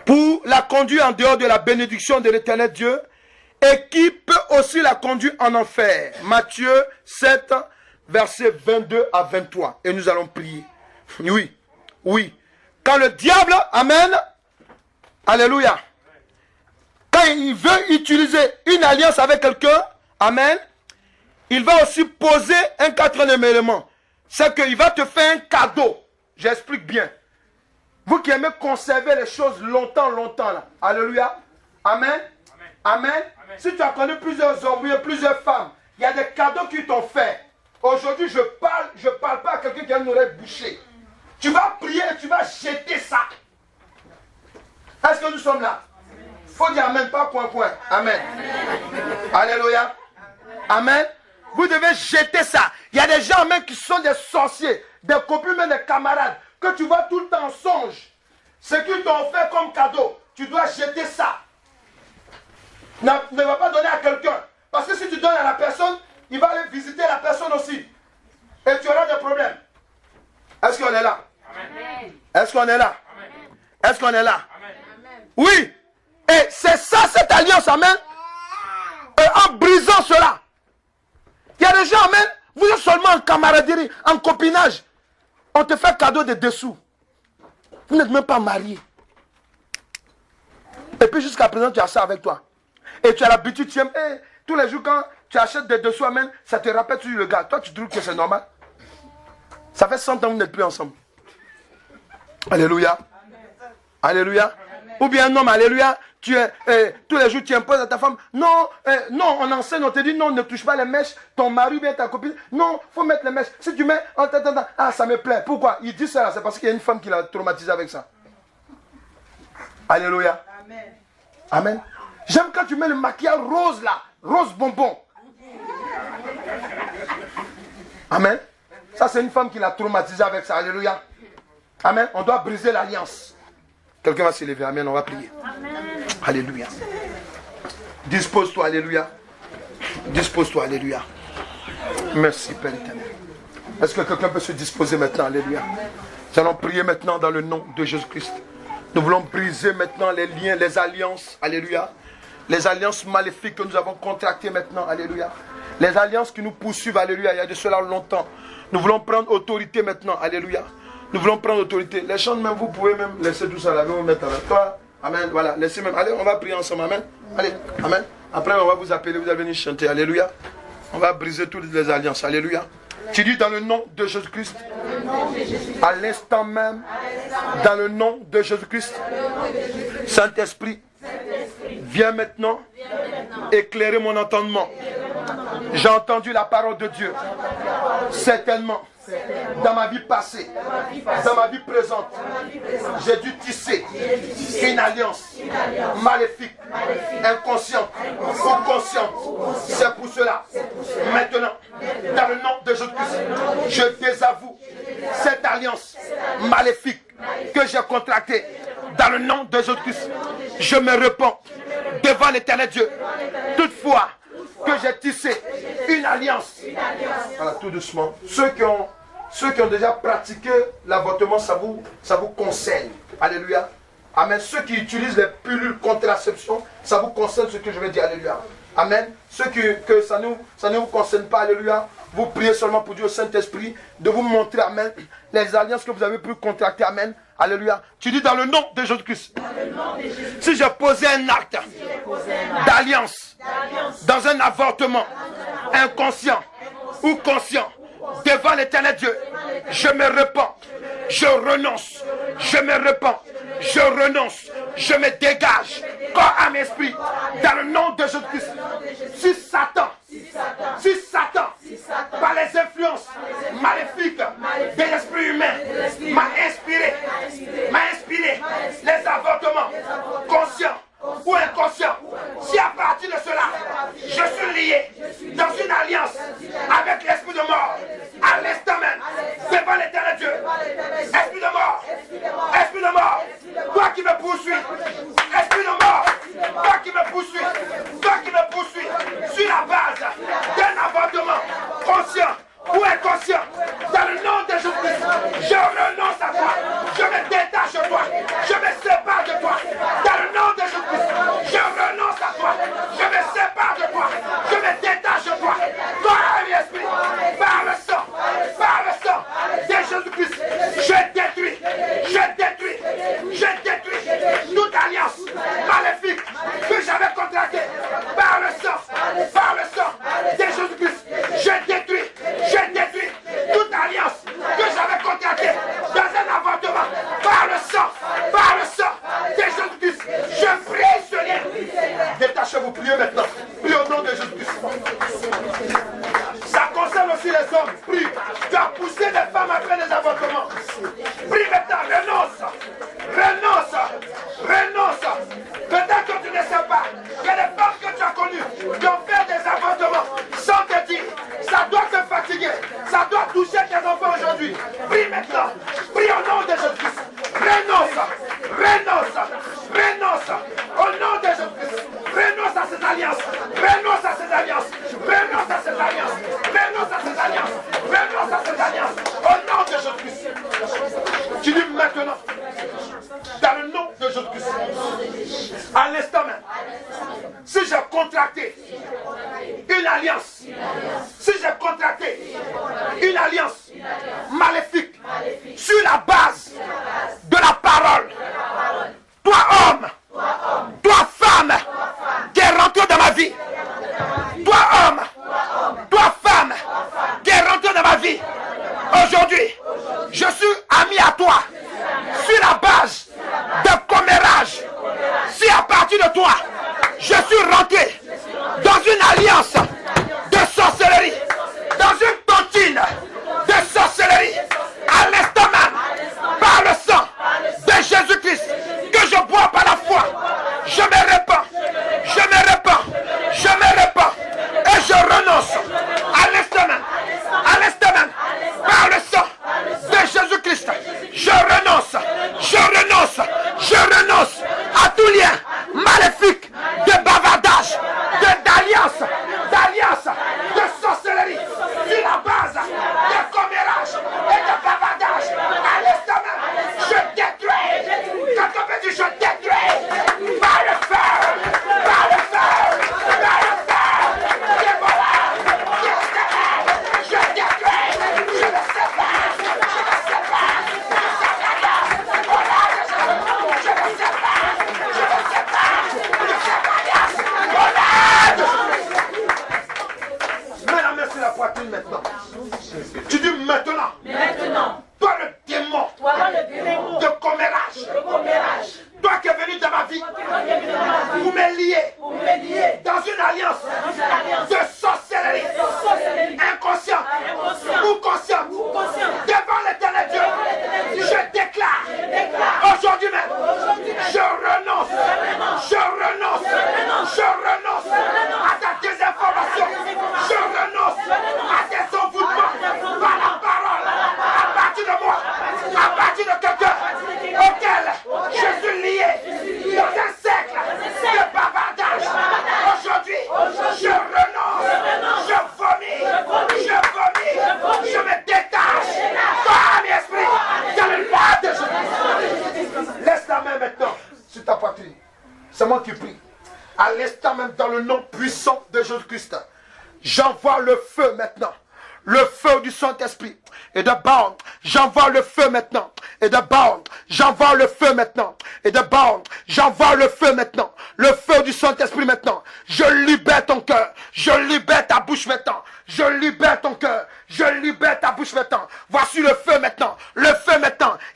pour la conduire en dehors de la bénédiction de l'Éternel Dieu et qui peut aussi la conduire en enfer. Matthieu 7, versets 22 à 23. Et nous allons prier. Oui, oui. Quand le diable, Amen, Alléluia, quand il veut utiliser une alliance avec quelqu'un, Amen, il va aussi poser un quatrième élément. C'est qu'il va te faire un cadeau. J'explique bien. Vous qui aimez conserver les choses longtemps, là. Alléluia. Amen. Amen. Amen. Si tu as connu plusieurs hommes, plusieurs femmes, il y a des cadeaux qui t'ont fait. Aujourd'hui, je parle pas à quelqu'un qui a une oreille bouchée. Tu vas prier et tu vas jeter ça. Est-ce que nous sommes là? Il faut dire Amen, pas coin. Amen. Alléluia. Amen. Vous devez jeter ça. Il y a des gens même qui sont des sorciers, des copains, même des camarades, que tu vois tout le temps en songe. Ce qu'ils t'ont fait comme cadeau, tu dois jeter ça. Ne va pas donner à quelqu'un. Parce que si tu donnes à la personne, il va aller visiter la personne aussi. Et tu auras des problèmes. Est-ce qu'on est là? Amen. Est-ce qu'on est là? Amen. Est-ce qu'on est là? Amen. Oui. Et c'est ça, cette alliance, Amen. Et en brisant cela, il y a des gens, Amen, vous êtes seulement en camaraderie, en copinage. On te fait cadeau de dessous. Vous n'êtes même pas marié. Et puis jusqu'à présent, tu as ça avec toi. Et tu as l'habitude, tu aimes, tous les jours quand tu achètes des dessous, Amen, ça te rappelle toujours le gars. Toi, tu trouves que c'est normal? Ça fait 100 ans que vous n'êtes plus ensemble. Alléluia. Alléluia. Ou bien un homme, alléluia, tous les jours tu imposes à ta femme, non, on enseigne, on te dit non, ne touche pas les mèches, ton mari ou bien ta copine, non, il faut mettre les mèches. Si tu mets, ça me plaît. Pourquoi? Il dit ça, c'est parce qu'il y a une femme qui l'a traumatisé avec ça. Alléluia. Amen. Amen. J'aime quand tu mets le maquillage rose là, rose bonbon. Amen. Ça c'est une femme qui l'a traumatisé avec ça. Alléluia. Amen. On doit briser l'alliance. Quelqu'un va se lever. Amen. On va prier. Amen. Alléluia. Dispose-toi. Alléluia. Dispose-toi. Alléluia. Merci Père éternel. Est-ce que quelqu'un peut se disposer maintenant? Alléluia. Nous allons prier maintenant dans le nom de Jésus-Christ. Nous voulons briser maintenant les liens, les alliances. Alléluia. Les alliances maléfiques que nous avons contractées maintenant. Alléluia. Les alliances qui nous poursuivent. Alléluia. Il y a de cela longtemps. Nous voulons prendre autorité maintenant. Alléluia. Nous voulons prendre autorité. Les chants même, vous pouvez même laisser tout ça là. Vous mettre avec toi. Amen. Voilà. Laissez même. Allez, on va prier ensemble. Amen. Allez. Amen. Après, on va vous appeler. Vous allez venir chanter. Alléluia. On va briser toutes les alliances. Alléluia. Tu dis dans le nom de Jésus-Christ. À l'instant même. Dans le nom de Jésus-Christ. Saint-Esprit. Viens maintenant. Éclairer mon entendement. J'ai entendu la parole de Dieu. Certainement. Dans ma vie passée, dans ma vie présente, j'ai dû tisser une alliance maléfique, inconsciente ou consciente. C'est pour cela, maintenant, dans le nom de Jésus-Christ, je désavoue cette alliance maléfique que j'ai contractée. Dans le nom de Jésus-Christ, je me repens devant l'Éternel Dieu. Toutefois, que j'ai tissé une alliance. Voilà, tout doucement. Ceux qui ont déjà pratiqué l'avortement, ça vous concerne. Alléluia. Amen. Ceux qui utilisent les pilules contraception, ça vous concerne ce que je vais dire. Alléluia. Amen. Ceux que ça ne vous concerne pas. Alléluia. Vous priez seulement pour Dieu au Saint-Esprit de vous montrer, amen, les alliances que vous avez pu contracter. Amen. Alléluia. Tu dis dans le nom de Jésus-Christ. Si j'ai posé un acte d'alliance dans un avortement inconscient ou conscient devant l'Éternel Dieu, je me repens, je renonce, je me repens, je renonce, je me dégage, corps, âme, esprit, dans le nom de Jésus-Christ. Si Satan, par les influences maléfiques de l'esprit humain, m'a inspiré les avortements conscients ou inconscients, si à partir de cela, je suis lié dans une alliance avec l'esprit de mort, à l'instant même, devant l'Éternel Dieu, esprit de mort, toi qui me poursuis, ou inconscient, dans le nom de Jésus-Christ, je renonce à toi, je me détache de toi, je me sépare de toi, dans le nom de Jésus-Christ, je renonce à toi, je me sépare de toi, je me détache de toi, toi, esprit, par le sang de Jésus-Christ, je détruis toute alliance maléfique que j'avais contractée par le sang de Jésus-Christ, je détruis toute alliance que j'avais contractée dans un avortement par le sang de Jésus-Christ, je brise ce lien. Détachez-vous, priez maintenant, priez au nom de Jésus-Christ. Ça concerne aussi les hommes, prie. Tu as poussé les femmes après les avortements. Prie maintenant, renonce. Peut-être que tu ne sais pas que les femmes que tu as connues qui ont fait des avortements sans te dire, ça doit te fatiguer, ça doit toucher tes enfants aujourd'hui. Prie maintenant, prie au nom de Jésus-Christ. Renonce au nom de Jésus-Christ. Renonce à ces alliances, au nom de Jésus-Christ. Tu dis maintenant, dans le nom de Jésus-Christ, à l'instant même, si j'ai contracté une alliance, maléfique sur la base de la parole, toi homme, toi femme, qui est rentré dans ma vie, toi homme, toi femme, qui est rentré dans ma vie, aujourd'hui, je suis ami à toi, sur la base de commérage. Si à partir de toi, je suis rentré dans une alliance de sorcellerie, dans une tontine de sorcellerie, à l'instant même, par le sang de Jésus-Christ, que je bois par la foi, je me répands, et je renonce à l'instant même, par le sang de Jésus-Christ, je renonce à tout lien maléfique de bavardage, d'alliance, de sorcellerie, sur la base de commérage et de bavardage. À l'instant même, je détruis. Quand on peut dire je détruis, par le feu, les voleurs, je détruis, je me sépare. Mets la main sur la poitrine maintenant. Tu dis maintenant. Toi le démon de commérage. Toi qui es venu dans ma vie. Vous me liez dans une alliance de sorcellerie inconsciente ou consciente devant l'éternel Dieu. Je déclare aujourd'hui même, je renonce à ta désinformation, je renonce à tes envoûtements par la parole, à partir de moi, à partir de quelqu'un auquel je suis lié dans un cercle de bavardage. Aujourd'hui, je renonce, je me détache, comme esprit, dans le nom de Jésus. Laisse la main maintenant sur ta poitrine. C'est moi qui prie. À l'instant même, dans le nom puissant de Jésus-Christ, j'envoie le feu maintenant. Le feu du Saint-Esprit et de borne, j'envoie le feu maintenant et de borne, j'envoie le feu maintenant et de borne, j'envoie le feu maintenant, le feu du Saint-Esprit maintenant. Je libère ton cœur, je libère ta bouche maintenant, je libère ton cœur, je libère ta bouche maintenant. Voici le feu maintenant,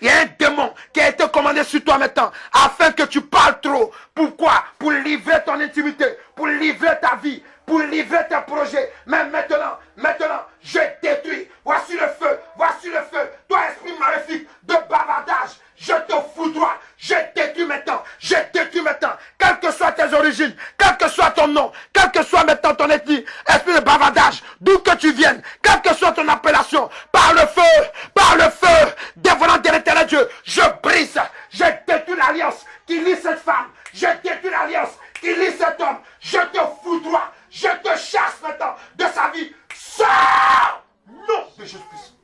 il y a un démon qui a été commandé sur toi maintenant, afin que tu parles trop. Pourquoi? Pour livrer ton intimité, pour livrer ta vie, pour livrer tes projets. Mais maintenant, je détruis. Voici le feu. Toi, esprit maléfique de bavardage, je te foudroie. Je détruis maintenant. Quelles que soient tes origines, quel que soit ton nom, quel que soit maintenant ton ethnie, esprit de bavardage, d'où que tu viennes, quelle que soit ton appellation, par le feu, dévorant de l'éternel Dieu, je brise, je détruis l'alliance qui lie cette femme, je détruis l'alliance qui lie cet homme, je te foudroie, je te chasse maintenant de sa vie. Sors! Non! Jésus-Christ.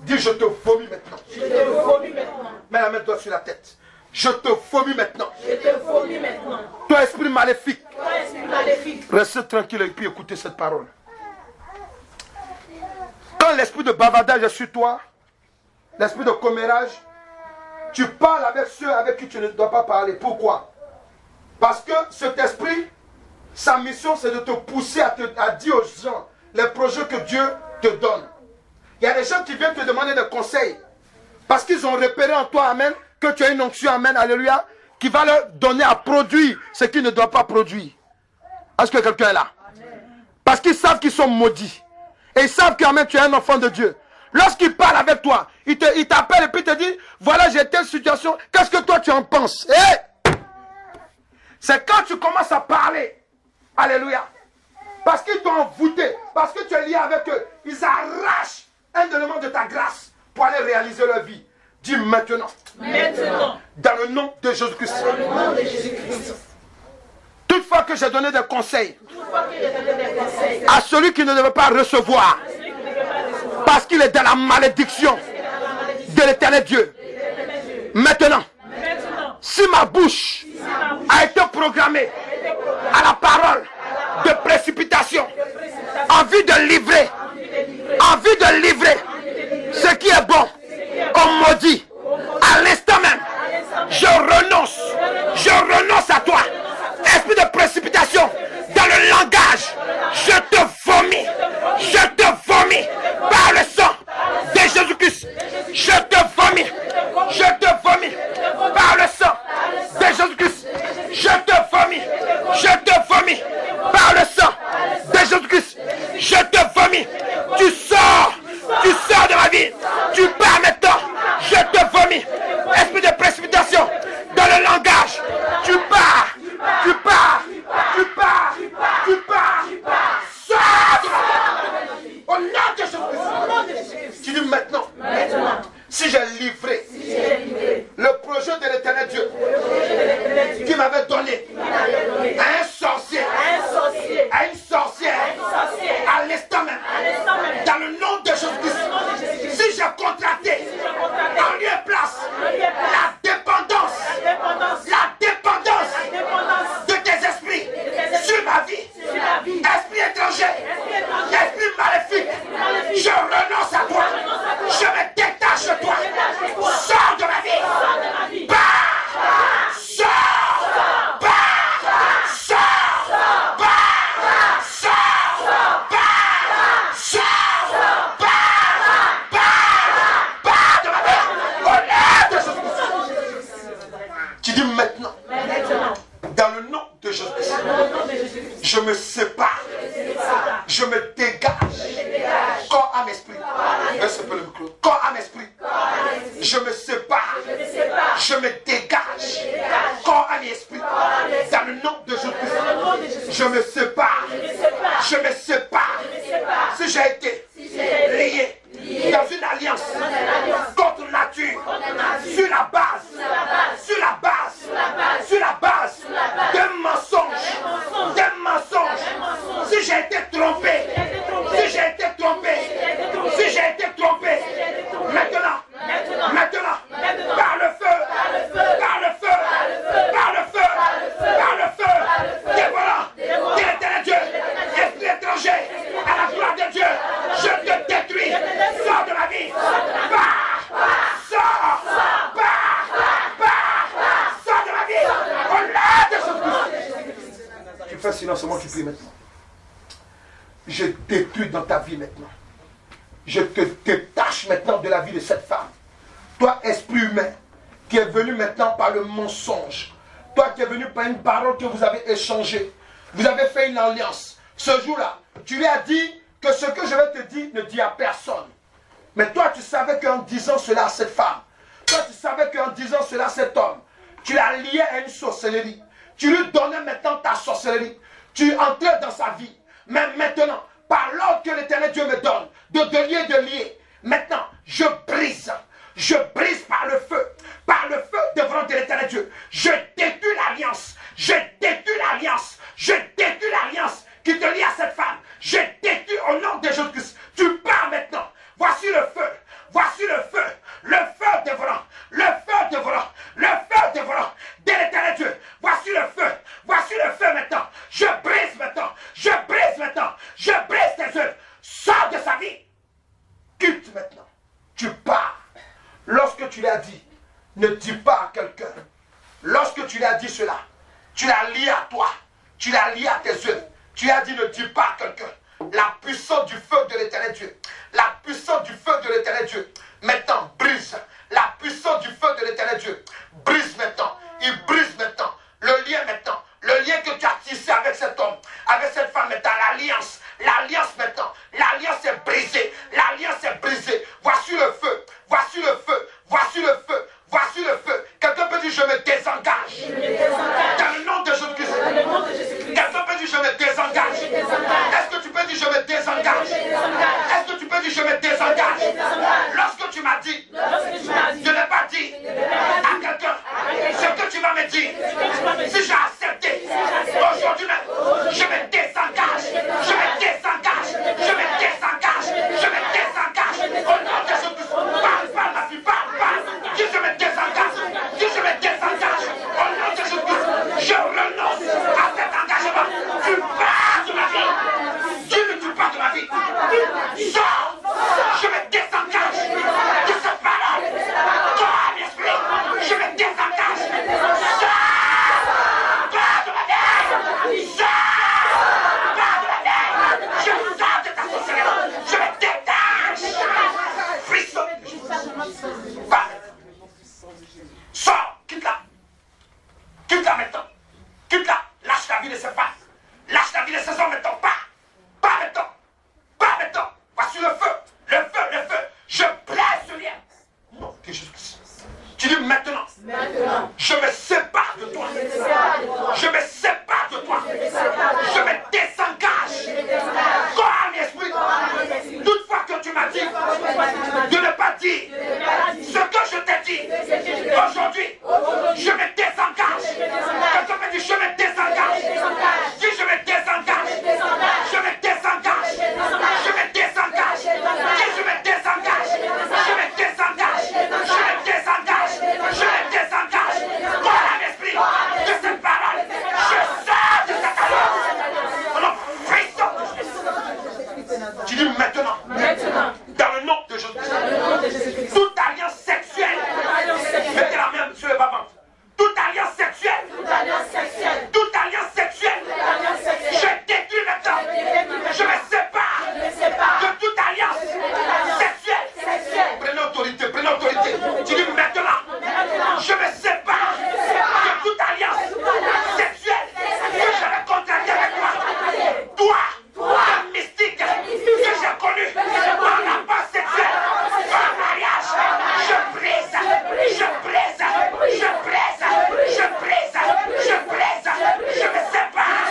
Dis, je te vomis maintenant. Je te vomis maintenant. Mets la main droite sur la tête. Je te vomis maintenant. Je te vomis maintenant. Toi, esprit maléfique. Toi, esprit maléfique. Restez tranquille et puis écoutez cette parole. Quand l'esprit de bavardage est sur toi, l'esprit de commérage, tu parles avec ceux avec qui tu ne dois pas parler. Pourquoi? Parce que cet esprit, sa mission, c'est de te pousser à dire aux gens les projets que Dieu te donne. Il y a des gens qui viennent te demander des conseils. Parce qu'ils ont repéré en toi, amen, que tu as une onction, amen, alléluia, qui va leur donner à produire ce qu'ils ne doivent pas produire. Est-ce que quelqu'un est là? Parce qu'ils savent qu'ils sont maudits. Et ils savent que, amen, tu es un enfant de Dieu. Lorsqu'ils parlent avec toi, ils t'appellent et puis te disent, voilà, j'ai telle situation, qu'est-ce que toi tu en penses? C'est quand tu commences à parler, alléluia, parce qu'ils t'ont envoûté, parce que tu es lié avec eux, ils arrachent un élément de ta grâce pour aller réaliser leur vie. Dis maintenant. Maintenant. Dans le nom de Jésus-Christ. Dans le nom de Jésus-Christ. Toutefois que j'ai donné des conseils Toutefois que j'ai donné des conseils à celui qui ne devait pas recevoir, parce qu'il est dans la malédiction de l'Éternel Dieu. Maintenant, si ma bouche a été programmée à la parole de précipitation, envie de livrer ce qui est bon, on maudit, à l'instant même, je renonce à toi, esprit de précipitation, dans le langage, je te vomis par le sang de Jésus-Christ, je te vomis par le sang de Jésus-Christ, je te vomis par le sang de Jésus-Christ, je te vomis, tu sors de ma vie, tu pars maintenant, je te vomis, esprit de précipitation, dans le langage, tu pars, sors de ma vie, au nom de Jésus-Christ. Tu dis maintenant, si j'ai livré le projet de l'Éternel Dieu qui m'avait donné à un sorcier, à une sorcière, à l'instant même, dans le nom de Jésus-Christ, si j'ai contracté en lieu et place la dépendance de tes esprits sur ma vie, esprit étranger, esprit maléfique, je renonce à toi, je me détache de toi, sors de ma vie, tu dis maintenant, dans le nom de Jésus-Christ, je me sépare, je me dégage, corps, âme, esprit. Corps, âme, esprit. Je me sépare, je me dégage, corps, âme, esprit. Dans le nom de Jésus-Christ, je me sépare. Si j'ai été lié dans une alliance contre nature, sur la base d'un mensonge, si j'ai été trompé, maintenant, par le feu, dévolant, dit l'Éternel Dieu, esprit étranger, à la gloire de Dieu, je te détruis, sors de ma vie, sors de ma vie, au nom de Jésus-Christ. Tu fais silence, moi tu pries maintenant. Je détruis dans ta vie maintenant. Je te détache maintenant de la vie de cette femme. Toi, esprit humain, qui est venu maintenant par le mensonge. Toi qui es venu par une parole que vous avez échangée. Vous avez fait une alliance. Ce jour-là, tu lui as dit que ce que je vais te dire ne dis à personne. Mais toi, tu savais qu'en disant cela à cette femme, toi, tu savais qu'en disant cela à cet homme, tu l'as lié à une sorcellerie. Tu lui donnais maintenant ta sorcellerie. Tu entrais dans sa vie. Mais maintenant, par l'ordre que l'Éternel Dieu me donne, de lier, maintenant, je brise par le feu devant de l'Éternel Dieu. Je détruis l'alliance qui te lie à cette femme. Je détruis au nom de Jésus-Christ. Tu pars maintenant. Voici tu l'as dit, ne dis pas à quelqu'un. Lorsque tu l'as dit cela, tu l'as lié à toi, tu l'as lié à tes œuvres. Tu as dit ne dis pas à quelqu'un. La puissance du feu de l'éternel Dieu, la puissance du feu de l'éternel Dieu, maintenant brise. La puissance du feu de l'éternel Dieu brise maintenant. Il brise maintenant le lien maintenant. Le lien que tu as tissé avec cet homme, avec cette femme maintenant, l'alliance. L'alliance maintenant. L'alliance est brisée. L'alliance est brisée. Voici le feu. Voici le feu. Voici le feu. Voici le feu. Quelqu'un peut dire je me désengage. Dans le nom de Jésus-Christ. Quelqu'un peut dire je me désengage. Est-ce que tu peux dire je me désengage? Est-ce que tu peux dire je me désengage? Lorsque tu m'as dit, je n'ai pas dit à quelqu'un ce que tu vas me dire. Si j'ai accepté, aujourd'hui même, je me désengage. Je me désengage. Je me désengage. Je me désengage. Au nom de Jésus-Christ. Parle, ma fille, parle. Dis je me désengage. Dis je me désengage. Au nom de Jésus-Christ. Je renonce à cet engagement. Tu pars de ma vie. Dis-le, tu pars de ma vie. Sors. Je me désengage de cette parole. Toi, l'esprit, je me désengage. Sors. Pars de ma vie. Sors. Pars de ma vie. Je sors de ta sorcellerie. Je me détache. Frisson. Va. Sors. Quitte-la. Quitte-la maintenant. Quitte-la. Lâche la vie de ces femmes. Lâche la vie de ces hommes maintenant. Pas maintenant. Pas maintenant. Voici le feu. Le feu, le feu. Je blesse ce lien. Non, que Jésus-Christ. Tu dis maintenant. Je me sépare de toi. Je me sépare de toi. Je me désengage. Corps et esprit. Toutefois que tu m'as dit de ne pas dire ce que je t'ai dit. Aujourd'hui, je me désengage. Quelqu'un me dit je me désengage. Dis je me désengage. Je me désengage. Je me désengage. Dis je me désengage. Je me désengage. Je me désengage. Je me désengage. Voilà l'esprit de cette parole. Je sors de cette alliance. On en frisson. Tu dis maintenant. Dans le nom de Jésus. Toute alliance sexuelle. Mettez la main sur le bas-ventre. Toute alliance sexuelle. Toute alliance sexuelle. Je détruis maintenant. Je me sépare de toute alliance sexuelle. Prenez autorité, prenez autorité. Tu dis maintenant, je me sépare de toute alliance sexuelle que j'avais contractée avec toi. Toi, le mystique que j'ai connu par la base sexuelle, par le mariage, je brise, je brise, je brise, je brise, je brise, je me sépare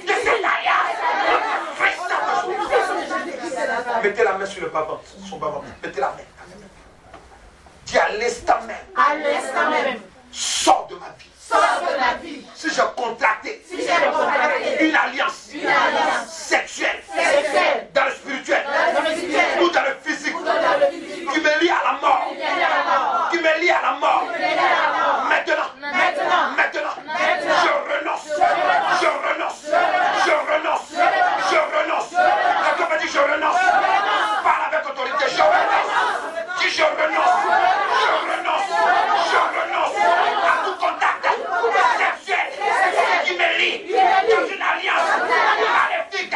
de cette alliance. Mettez la main sur le bas-ventre, son bas-ventre. Mettez la main. Dis à l'instant même. Sors de ma vie. Si j'ai contracté une alliance sexuelle dans le spirituel ou dans le physique qui me lie à la mort, maintenant, je renonce. Quelqu'un me dit je renonce. Parle avec autorité, je renonce. Dis je renonce à tout contact sexuel qui me lie dans une alliance maléfique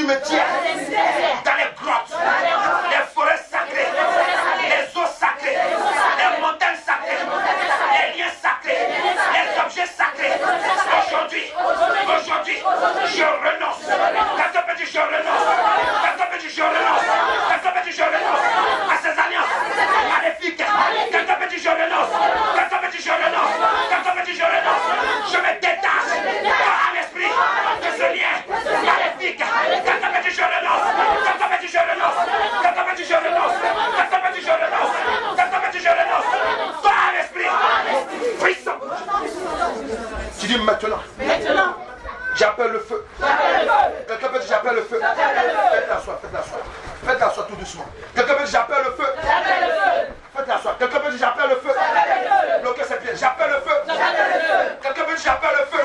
cimetières, dans les grottes, les forêts sacrées, les eaux sacrées, les montagnes sacrées, les liens sacrés, les objets sacrés. Aujourd'hui, je renonce. Quand on peut dire je renonce, quand on peut dire je renonce, quand on peut dire je renonce à ces alliances maléfiques, quand on peut dire je renonce, quand on peut dire je renonce, quand on peut dire je renonce, je me détache à l'esprit de ce lien maléfique. Quand on peut dire je renonce, quand on peut dire je renonce, quand on peut dire je renonce, quand on peut dire je renonce, quand on peut dire je renonce, va à l'esprit, puissant. Tu dis maintenant. J'appelle le feu. Quelqu'un peut dire j'appelle le feu. Faites-la soir, faites-la soir. Faites-la soir tout doucement. Quelqu'un peut dire j'appelle le feu. Faites-la soir. Quelqu'un peut dire j'appelle le feu. Bloquez ses pieds. J'appelle le feu. Quelqu'un peut dire j'appelle le feu.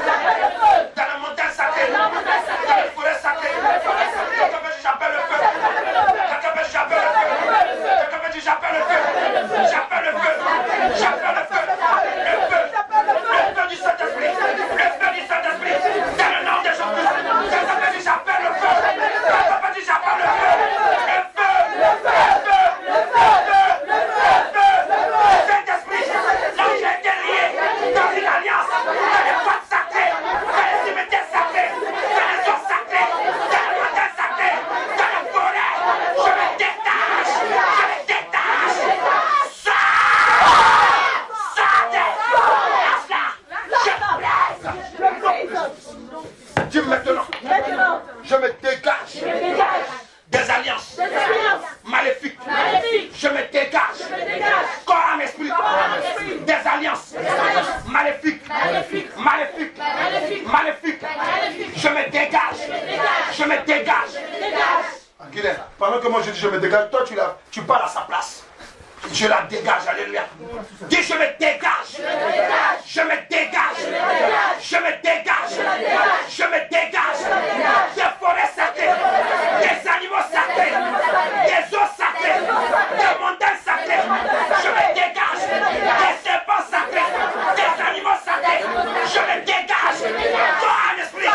Dans la montagne sacrée. Dans les forêts sacrées. Quelqu'un peut dire j'appelle le feu. Quelqu'un peut dire j'appelle le feu. Quelqu'un peut dire j'appelle le feu. J'appelle le feu. J'appelle le feu. Le feu. Le feu du Saint-Esprit. Le feu du Saint-Esprit. Dans le nom de Jésus. Quelqu'un peut dire j'appelle le feu. Quelqu'un peut dire j'appelle le feu. Le feu. Le feu. Le feu. Le feu. Le Saint-Esprit. Là où j'ai été lié dans une alliance. Dans les boîtes sacrées. Dans les cimetières sacrés. Dans les eaux sacrées. Dans les montagnes sacrées. Dans les forêts. Je me détache. Je me détache. Dis maintenant, je me dégage des alliances maléfiques. Je me dégage corps en esprit des alliances maléfiques. Je me dégage. Guilain, pendant que moi je dis je me dégage, toi tu parles à sa place. Je la dégage, alléluia. Dis je me dégage. Je me dégage. Je me dégage. Je me dégage. Des forêts sacrées. Des animaux sacrés. Des eaux sacrées. Des montagnes sacrées. Je me dégage. Des serpents sacrés. Des animaux sacrés. Je me dégage. Toi en esprit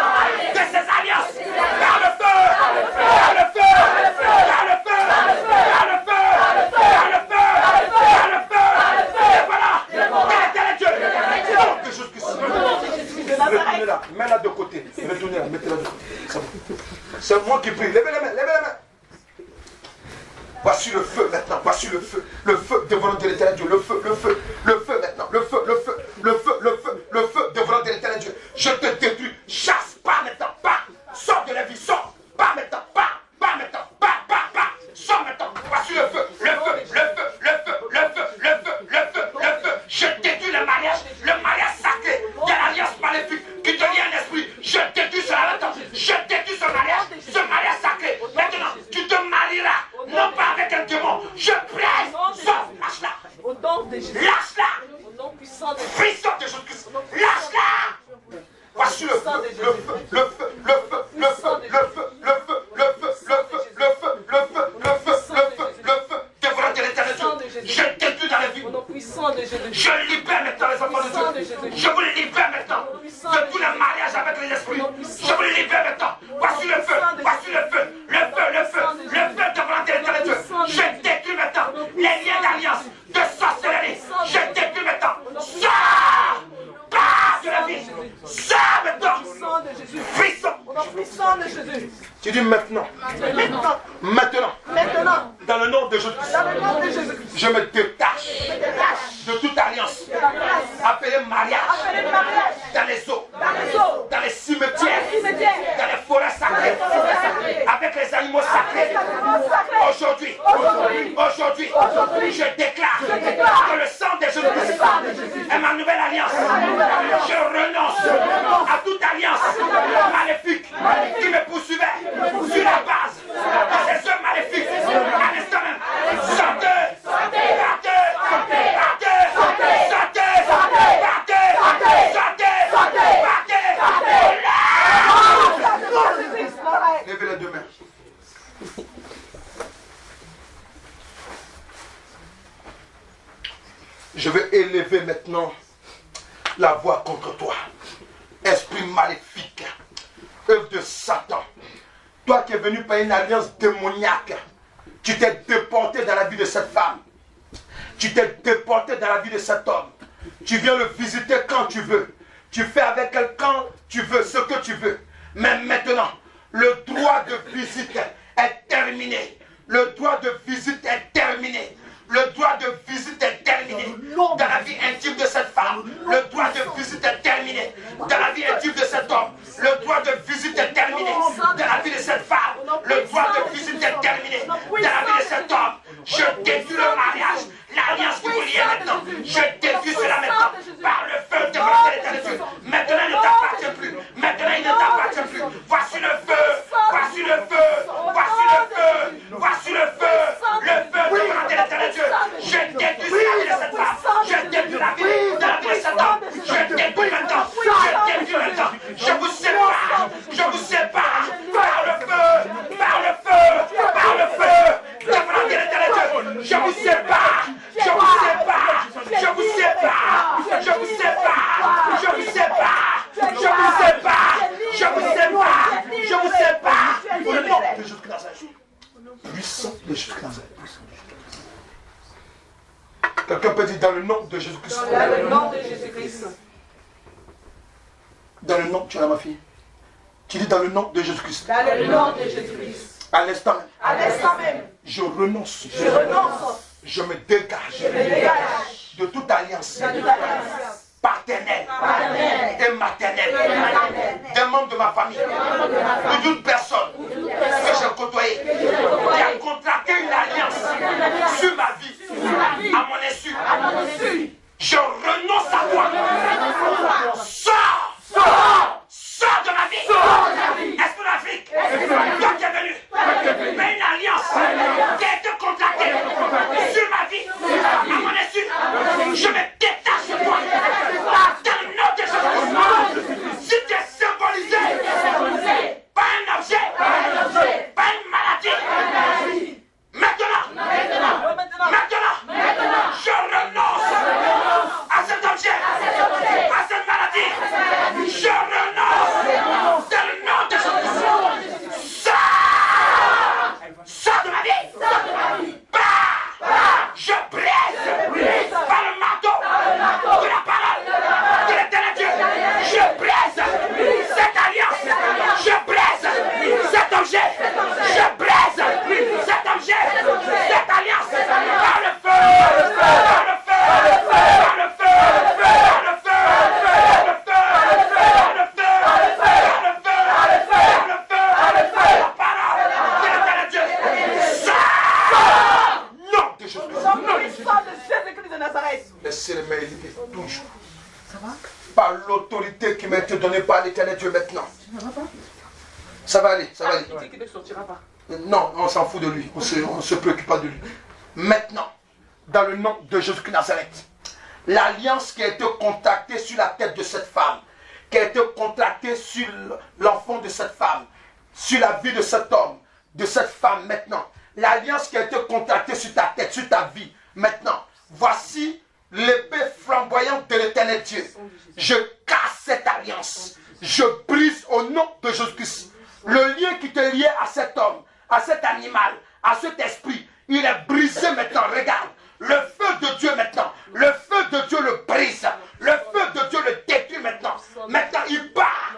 de ces alliances. Par le feu. Par le feu. Par le feu. Par le feu. Par le feu. Par le feu. Et voilà. Quel est Dieu? Nom de Jésus-Christ. Retournez-la. Mets-la de côté. Retournez-la. Mettez-la de côté. C'est bon. C'est moi qui prie. Levez les mains. Levez les mains. Voici le feu maintenant. Voici le feu. Le feu dévorant de l'éternel Dieu. Le feu. Le feu. Le feu maintenant. Le feu. Le feu. Le feu. Le feu. Le feu dévorant de l'éternel Dieu. Je te détruis. Chasse. Pas maintenant. Pas. Sors de la vie. Sors. Pas maintenant. Pas. Pas maintenant. Pas. Pas. Pas. Sors maintenant. Voici le feu. Le feu. Le feu. Le feu. Le feu. Le feu. Le feu. Le feu. Je détruis le mariage sacré de l'alliance maléfique qui te lie un esprit. Je détruis ce mariage sacré. Maintenant, tu te marieras, non pas avec un démon. Je presse, sauf, lâche-la. Au nom de Jésus. Lâche-la. Au nom puissant de Jésus. Puissant de Jésus-Christ. Lâche-la. Voici le feu, le feu, le feu, le feu, le feu, le feu, le feu, le feu, le feu, le feu, le feu, le feu, le feu, dévorant de l'éternel Dieu. Je détruis dans la vie. Au nom puissant de Jésus. Je libère maintenant les enfants de Dieu. Je vous libère maintenant de tous les mariages avec les esprits. Je vous libère maintenant. Voici le feu, voici le feu, le feu, le feu, le feu dévorant de l'éternel Dieu. Je détruis maintenant les liens d'alliance, de sorcellerie. Je détruis maintenant. Sors! Pas de la vie. Sors maintenant. Puissant. Au nom puissant de Jésus. Tu dis maintenant. Maintenant. Dans le nom de Jésus. Je me détache de toute alliance appelée mariage dans les eaux, dans les cimetières, dans les forêts sacrées, avec les animaux sacrés. Aujourd'hui, je déclare que le sang de Jésus est ma nouvelle alliance. Je renonce à toute alliance maléfique qui me poursuivait sur la base de ces œuvres maléfiques. À l'instant même, sortez, partez, levez les deux mains. Je vais élever maintenant la voix contre toi. Esprit maléfique, œuvre de Satan, Toi qui es venu par une alliance démoniaque, tu t'es déporté dans la vie de cette femme. Tu t'es déporté dans la vie de cet homme. Tu viens le visiter quand tu veux. Tu fais avec elle quand tu veux, ce que tu veux. Mais maintenant, le droit de visite est terminé. Le droit de visite est terminé. Le droit de visite est terminé dans la vie intime de cette femme. Le droit de visite est terminé dans la vie intime de cet homme. Le droit de visite est terminé dans la vie de cette femme. Le droit de visite est terminé dans la vie de cet homme. Je détruis le mariage, l'alliance qui vous lie maintenant. Je détruis cela maintenant par le feu de l'éternel. Maintenant il ne t'appartient plus. Maintenant il ne t'appartient plus. Voici le feu. Voici le feu. Voici le feu. Voici le feu. Le feu de l'éternel. Je détruis la vie de cette femme. Je détruis la vie de cet homme. Je détruis maintenant. Je détruis maintenant. Je vous sépare. Je vous sépare. Par le feu. Par le feu. Par le feu. De l'éternel. Je vous sépare. Je vous sépare. Je vous sépare. Je vous sépare. Je vous sépare. Je vous sépare. Je vous sépare. Je vous sépare. Au nom de Jésus-Christ. Puissant de Jésus-Christ. Quelqu'un peut dire dans le nom de Jésus-Christ. Dans le nom de Jésus-Christ. Dans le nom, tu as ma fille. Tu dis dans le nom de Jésus-Christ. Dans le nom de Jésus-Christ. À l'instant même. À l'instant même. Je renonce. Je renonce. Je me dégage. Je me dégage. De toute alliance. De toute alliance. Paternelle. Paternelle. Et maternelle. Et maternelle. Des membres de ma famille. Ou d'une personne que j'ai côtoyée. Qui a contracté une alliance sur ma vie. À mon insu. Je renonce à toi. Sors. Sors. Sors de ma vie. Esprit d'Afrique. Toi qui es venu. Mais une alliance qui a été contractée sur ma vie. À mon insu. Je me détache de toi. Dans le nom de Jésus. Si tu es symbolisé par un objet, par une maladie. Maintenant, je renonce à cet objet, à cette maladie. Je renonce dans le nom de Jésus. Sors de ma vie. Je brise par le marteau de la parole de l'éternel Dieu. Je brise cette alliance. Je brise cet objet. Je brise cet objet. Cette alliance par le feu. Par le feu. Par le feu. Par le feu. Par le feu. Par le feu. Par le feu. Par le feu. Par le feu. Par le feu. La parole de l'éternel Dieu. Sors. Non de Jésus. Nom puissant de Jésus-Christ de Nazareth. Laissez les mains élevées toujours. Ça va? Par l'autorité qui m'a été donnée par l'éternel Dieu maintenant. Ça va aller, ça va aller. Il dit qu'il ne sortira pas. Non, on s'en fout de lui. On se préoccupe pas de lui. Maintenant, dans le nom de Jésus-Christ de Nazareth, l'alliance qui a été contractée sur la tête de cette femme, qui a été contractée sur l'enfant de cette femme, sur la vie de cet homme, de cette femme maintenant, l'alliance qui a été contractée sur ta tête, sur ta vie, maintenant, voici l'épée flamboyante de l'éternel Dieu. Je casse cette alliance. Je brise au nom de Jésus-Christ. Le lien qui te liait à cet homme, à cet animal, à cet esprit, il est brisé maintenant. Regarde, le feu de Dieu maintenant, le feu de Dieu le brise. Le feu de Dieu le détruit maintenant. Maintenant, il part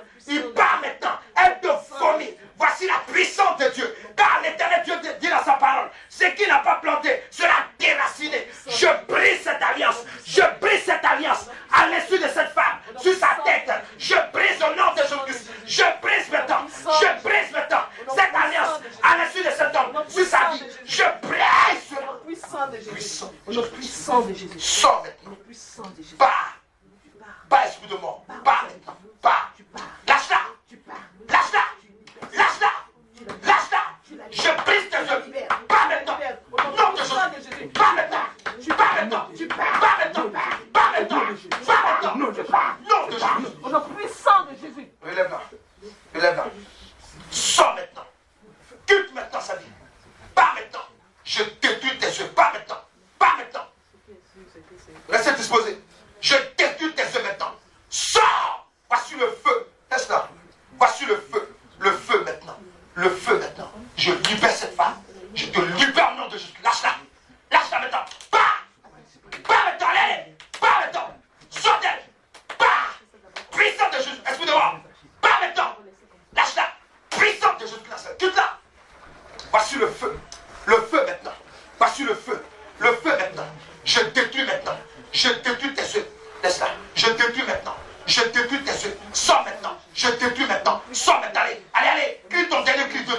maintenant. Elle te vomit. Voici la puissance de Dieu. Car l'éternel Dieu dit dans sa parole, ce qui n'a pas planté sera déraciné. Je brise cette alliance. Je brise cette alliance à l'insu de cette femme, sur sa tête. Je brise au nom de Jésus. Je brise maintenant. Je brise maintenant cette alliance à l'insu de cet homme, sur sa vie. Je brise cela. Puissant de Jésus. Puissant. Puissant de Jésus. Sors maintenant. Puissant de Jésus. Pars. Pas esprit de mort. Pars maintenant. Pars. Lâche-la. Lâche-la. Lâche-la. Lâche-la. Je brise tes yeux. Pas maintenant. Non de Jésus. Pas maintenant. Pas maintenant. Pas maintenant. Pas maintenant. Pas maintenant. Non de Jésus. Au nom puissant de Jésus. Relève-la. Relève-la. Sors maintenant. Quitte maintenant sa vie. Pas maintenant. Je détruis tes yeux. Pas maintenant. Pas maintenant. Restez disposés. Je détruis tes yeux maintenant. maintenant. Je libère cette femme. Je te libère au nom de Jésus. Lâche-la. Lâche-la maintenant. Bah! Bah maintenant, allez! Bah maintenant! Sors d'elle! Bah! Puissance de Jésus. Esprit de mort. Bah maintenant! Lâche-la. Puissance de Jésus. Quitte-la. Voici le feu. Le feu maintenant. Voici le feu. Le feu maintenant. Je détruis maintenant. Je détruis tes yeux. Laisse-la. Je détruis maintenant. Je détruis tes yeux. Sors maintenant. Je détruis maintenant. Sors maintenant. Allez, allez, allez. Crie ton dernier cri de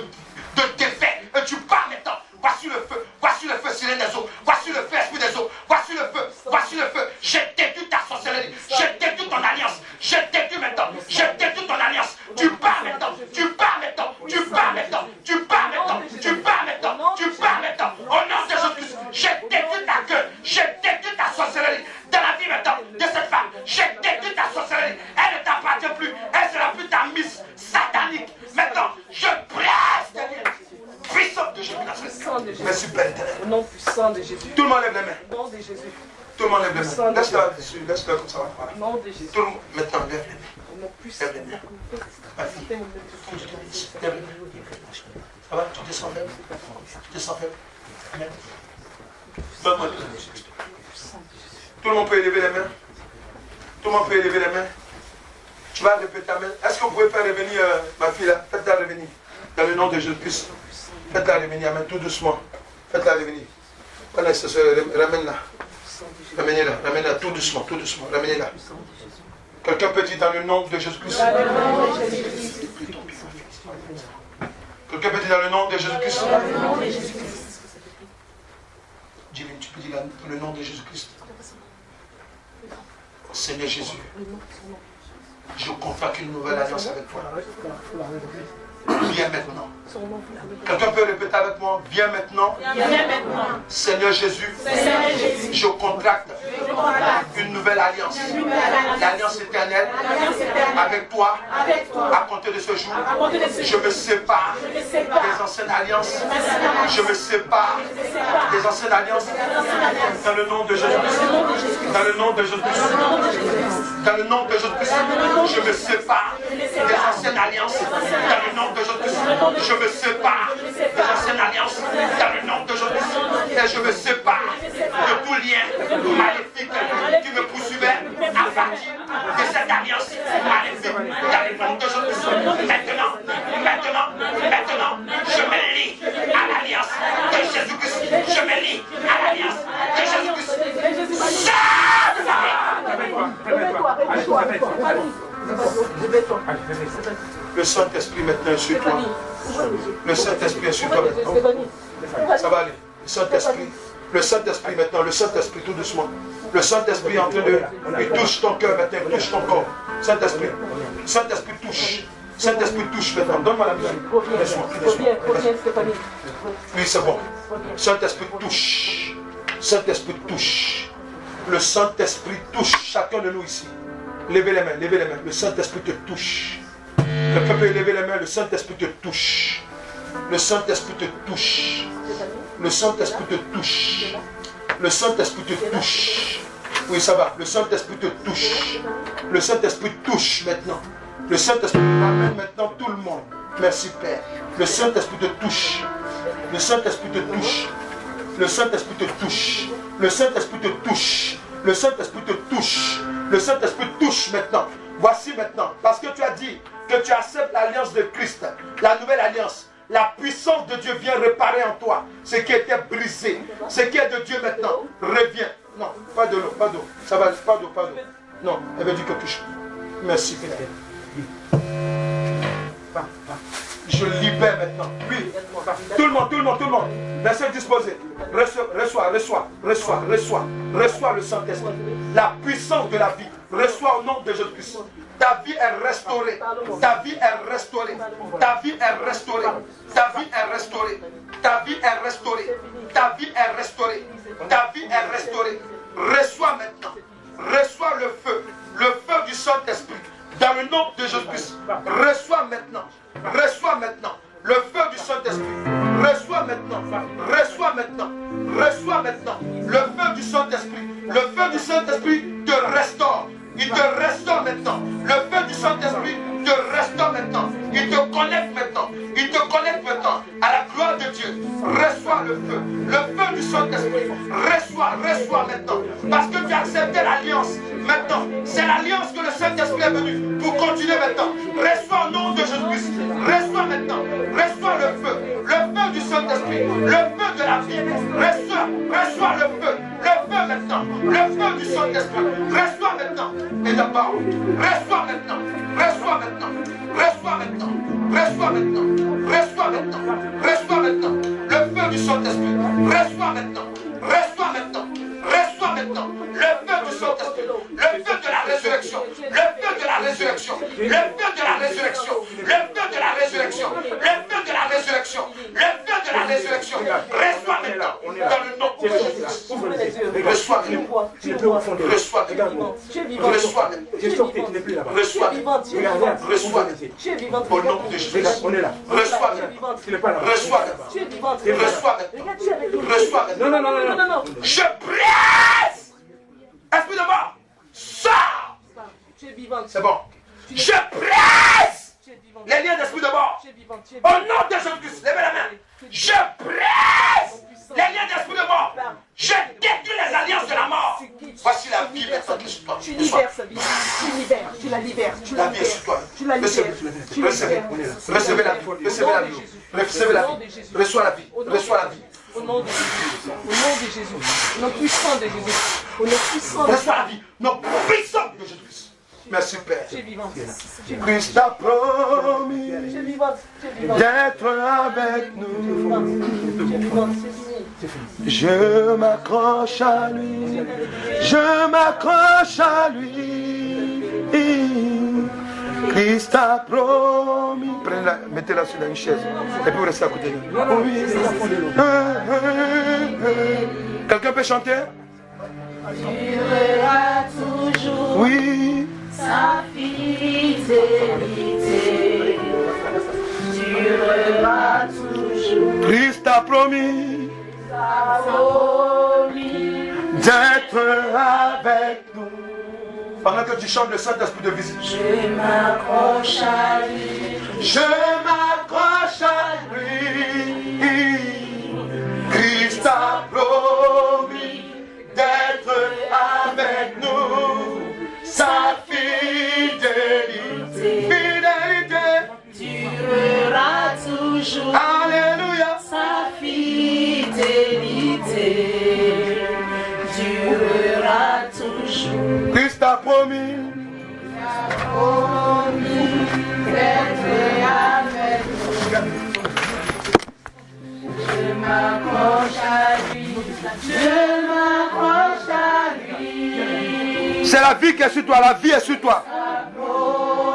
défait. Et tu pars maintenant. Voici le feu. Voici le feu, sirène des eaux. Voici le feu, esprit des eaux. Voici le feu. Voici le feu. Je détruis ta sorcellerie. Je détruis ton alliance. Je détruis maintenant. Je détruis ton alliance. Tu pars maintenant. Tu pars maintenant. Tu pars maintenant. Tu pars maintenant. Tu pars maintenant. Tu pars maintenant. Au nom de Jésus-Christ, je détruis ta gueule. Je détruis ta sorcellerie. Dans la vie maintenant de cette femme, je détruis ta sorcellerie. Elle ne t'appartient plus. Elle sera plus ta mise satanique. Maintenant, je presse derrière. Puissant de Jésus. Merci Père éternel. Au nom puissant de Jésus. Tout le monde lève les mains. Au nom de Jésus. Tout le monde lève les mains. Laisse-la dessus. Laisse-la comme ça. Voilà. Au nom de Jésus. Tout le monde, maintenant, lève les mains. Au nom puissant. Lève les mains. Vas-y. Lève les mains. Ça va? Tu descends faible. Tu descends faible. Amen. Donne-moi le Jésus. Tout le monde peut élever les mains. Tout le monde peut élever les mains. Tu vas répéter Amen. Est-ce que vous pouvez faire revenir ma fille là? Faites-la revenir. Dans le nom de Jésus-Christ. Faites-la revenir. Amen. Tout doucement. Faites-la revenir. Ramène-la. Ramenez-la. Ramenez-la tout doucement. Tout doucement. Ramenez-la. Quelqu'un peut dire dans le nom de Jésus-Christ. Quelqu'un peut dire dans le nom de Jésus-Christ. Dis-le, tu peux dire dans le nom de Jésus-Christ. Seigneur Jésus, je contracte une nouvelle alliance avec toi. Viens maintenant. Quelqu'un peut répéter avec moi? Viens maintenant. Seigneur Jésus, je contracte une nouvelle alliance. L'alliance éternelle avec toi. À compter de ce jour, je me sépare des anciennes alliances. Je me sépare des anciennes alliances. Dans le nom de Jésus-Christ. Dans le nom de Jésus-Christ. Dans le nom de Jésus-Christ. Je me sépare des anciennes alliances. Dans le nom de Jésus-Christ. Je me sépare des anciennes alliances. Dans le nom de Jésus-Christ. Et je me sépare de tout lien maléfique qui me poursuivait à partir de cette alliance maléfique. Dans le nom de Jésus-Christ. Maintenant, je me lie à l'alliance de Jésus-Christ. Je me lie à l'alliance de Jésus-Christ. Le Saint-Esprit maintenant est sur toi. Le Saint-Esprit est sur toi maintenant. Ça va aller. Le Saint-Esprit maintenant, le Saint-Esprit tout doucement. Le Saint-Esprit est en train de... Il touche ton cœur maintenant, il touche ton corps. Saint-Esprit touche. Saint-Esprit touche maintenant. Donne-moi la musique. Oui, c'est bon. Saint-Esprit touche. Saint-Esprit touche. Le Saint-Esprit touche chacun de nous ici. Levez les mains, levez les mains. Le Saint-Esprit te touche. Quelqu'un peut lever les mains, le Saint-Esprit te touche. Le Saint-Esprit te touche. Le Saint-Esprit te touche. Le Saint-Esprit te touche. Oui, ça va. Le Saint-Esprit te touche. Le Saint-Esprit touche maintenant. Le Saint-Esprit ramène maintenant tout le monde. Merci Père. Le Saint-Esprit te touche. Le Saint-Esprit te touche. Le Saint-Esprit te touche. Le Saint-Esprit te touche. Le Saint-Esprit te touche. Le Saint-Esprit touche maintenant. Voici maintenant. Parce que tu as dit que tu acceptes l'alliance de Christ. La nouvelle alliance. La puissance de Dieu vient réparer en toi ce qui était brisé. Ce qui est de Dieu maintenant revient. Non, pas de l'eau, pas d'eau. Ça va, pas d'eau, pas d'eau. Non, elle veut dire quelque chose. Merci Père. Je libère maintenant. Oui. Tout le monde. Laissez disposer. Reçois le Saint-Esprit. La puissance de la vie. Reçois au nom de Jésus-Christ. Ta vie est restaurée. Ta vie est restaurée. Ta vie est restaurée. Ta vie est restaurée. Ta vie est restaurée. Ta vie est restaurée. Ta vie est restaurée. Reçois maintenant. Reçois le feu. Le feu du Saint-Esprit. Dans le nom de Jésus-Christ. Reçois maintenant. Reçois maintenant. Le feu du Saint-Esprit. Reçois maintenant. Reçois maintenant. Reçois maintenant. Le feu du Saint-Esprit. Le feu du Saint-Esprit te restaure. Il te restaure maintenant. Le feu du Saint-Esprit te restaure maintenant. Il te connecte maintenant. Il te connecte maintenant. reçois le feu du Saint-Esprit. Reçois maintenant. Parce que tu as accepté l'alliance. Maintenant, c'est l'alliance que le Saint-Esprit est venu pour continuer maintenant. Reçois au nom de Jésus-Christ. Reçois maintenant. Reçois le feu du Saint-Esprit, le feu de la vie. Reçois le feu maintenant. Le feu du Saint-Esprit. Reçois maintenant. Et la parole. Reçois maintenant. Reçois maintenant. Reçois maintenant. Reçois maintenant. Reçois maintenant. Reçois maintenant. Le feu du Saint-Esprit. Reçois maintenant. Reçois maintenant. Reçois maintenant. Le feu du Saint-Esprit. Le feu de la résurrection. Le feu de la résurrection. Le feu de la résurrection. Le feu de la résurrection. Le feu de la résurrection. Le feu de la résurrection. Reçois maintenant. Dans le nom de Jésus. Reçois maintenant. Reçois maintenant. Reçois maintenant. Reçois maintenant. Reçois maintenant. Au nom de Jésus. Reçois maintenant. Reçois maintenant. Reçois maintenant. Reçois maintenant. Non. Je presse. Esprit de mort, sors. C'est bon. Je presse les liens d'esprit de mort. Au nom de Jésus-Christ, levez la main. Je presse les liens d'esprit de mort. Je détruis les alliances de la mort. Voici la vie maintenant qui est sur toi. Tu libères sa vie. Tu la libères. La vie est sur toi. Tu la libères. Recevez la vie. Recevez la vie. Recevez la vie. Reçois la vie. Reçois la vie. Au nom de Jésus. Au nom de Jésus. Au nom puissant de Jésus. Au nom puissant de Jésus. Reçois la vie. Nom puissant de Jésus. Merci Père. Tu es vivant. Christ a promis Tu es vivant. d'être avec nous. Je m'accroche à lui. Je m'accroche à lui. Christ a promis. Prenez-la, mettez-la sur une chaise. Et puis vous restez à côté de lui. Oui. Quelqu'un peut chanter? Durera toujours Oui. sa fidélité. Durera toujours Christ a promis sa promis. d'être avec nous. Pendant que tu chantes le Saint-Esprit de visite. Je m'accroche à lui. Je m'accroche à lui. Christ a promis d'être avec nous. Sa fidélité. Durera toujours Alléluia. sa fidélité. Durera toujours. Christ a promis. D'être avec nous. Je m'accroche à lui. Je m'accroche à lui. C'est la vie qui est sur toi. La vie est sur toi.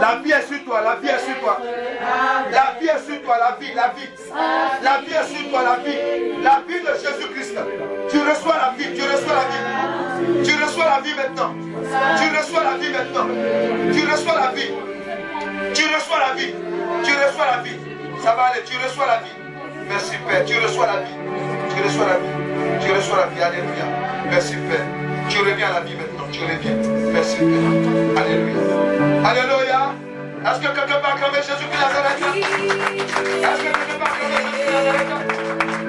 La vie est sur toi. La vie est sur toi. La vie est sur toi. La vie. La vie est sur toi. La vie. La vie de Jésus-Christ. Tu reçois la vie. Tu reçois la vie. Tu reçois la vie maintenant. Tu reçois la vie maintenant. Tu reçois la vie. Tu reçois la vie. Tu reçois la vie. Ça va aller. Tu reçois la vie. Merci Père. Tu reçois la vie. Tu reçois la vie. Tu reçois la vie. Alléluia. Merci Père. Tu reviens à la vie maintenant. Tu reviens. Merci Père. Alléluia. Alléluia. Est-ce que quelqu'un peut acclamer Jésus-Christ Nazareth? Est-ce que quelqu'un peut acclamer Jésus-Christ Nazareth?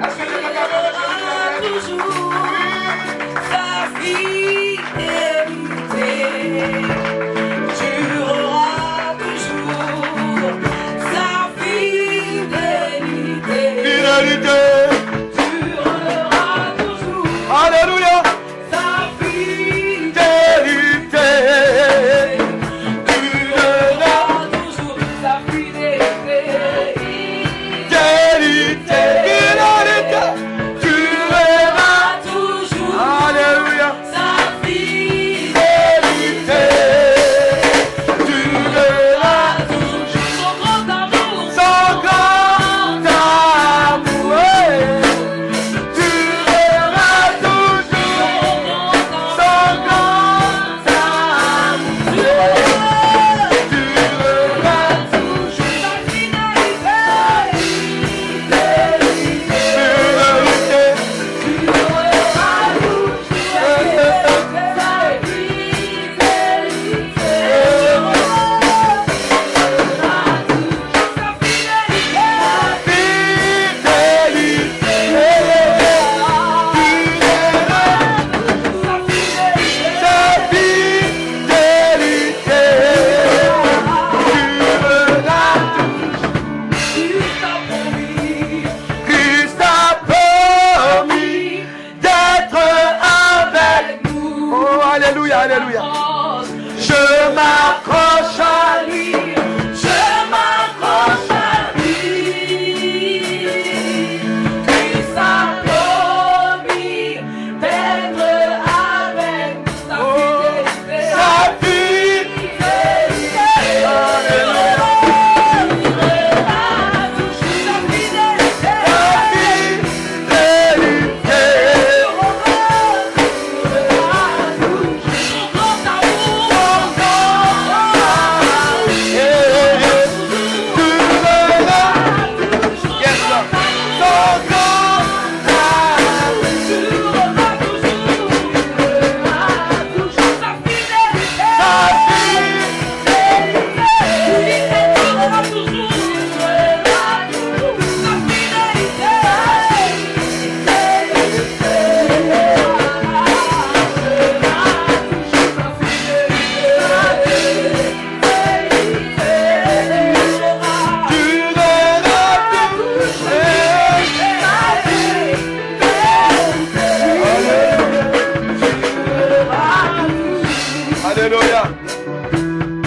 Est-ce que quelqu'un peut acclamer Jésus-Christ Nazareth? Sa fidélité durera toujours. Sa fidélité durera toujours. Alléluia. Sa fidélité durera toujours. Sa fidélité durera toujours. Alléluia. Sa fidélité Durera toujours. Son grand amour. son grand amour.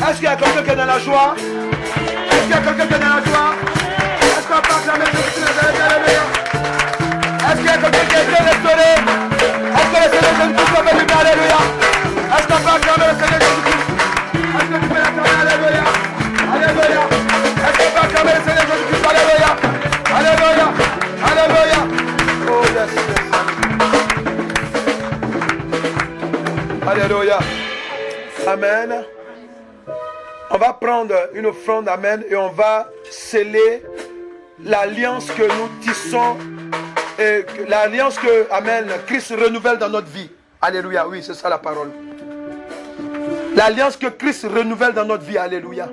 Est-ce qu'il y a quelqu'un qui est dans la joie? Est-ce qu'il y a quelqu'un qui est dans la joie? Est-ce qu'on peut acclamer Jésus-Christ? Alléluia. Est-ce qu'il y a quelqu'un qui a été restauré? Est-ce que le Seigneur Jésus-Christ peut venir? Alléluia. Est-ce qu'on peut acclamer le Seigneur Jésus-Christ? Est-ce que tu peux l'acclamer? Alléluia. Alléluia. Est-ce qu'on peut acclamer le Seigneur Jésus-Christ? Alléluia. Alléluia. Alléluia. Oh yes, yes. Alléluia. Amen. On va prendre une offrande, amen, et on va sceller l'alliance que nous tissons, et l'alliance que, amen, Christ renouvelle dans notre vie. Alléluia, oui, c'est ça la parole. L'alliance que Christ renouvelle dans notre vie, alléluia.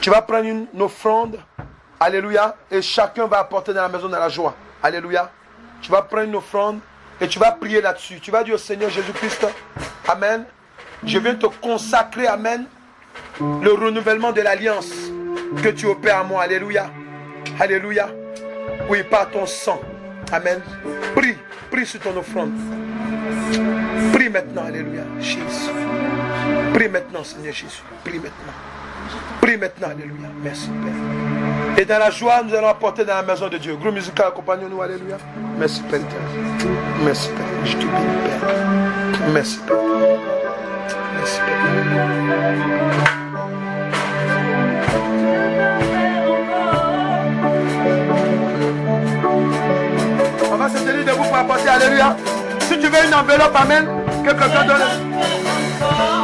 Tu vas prendre une offrande, alléluia, et chacun va apporter dans la maison de la joie. Alléluia. Tu vas prendre une offrande et tu vas prier là-dessus. Tu vas dire au Seigneur Jésus-Christ, amen, je viens te consacrer, amen, le renouvellement de l'alliance que tu opères à moi. Alléluia. Alléluia. Oui, par ton sang. Amen. Prie. Prie sur ton offrande. Prie maintenant. Alléluia. Jésus. Prie maintenant, Seigneur Jésus. Prie maintenant. Prie maintenant. Alléluia. Merci, Père. Et dans la joie, nous allons apporter dans la maison de Dieu. Groupe musical, accompagnons-nous. Alléluia. Merci, Père. Merci, Père. Je te bénis, Père. Merci, Père. Merci, Père. On va se tenir debout pour apporter. Alléluia. Si tu veux une enveloppe, amen, que quelqu'un donne.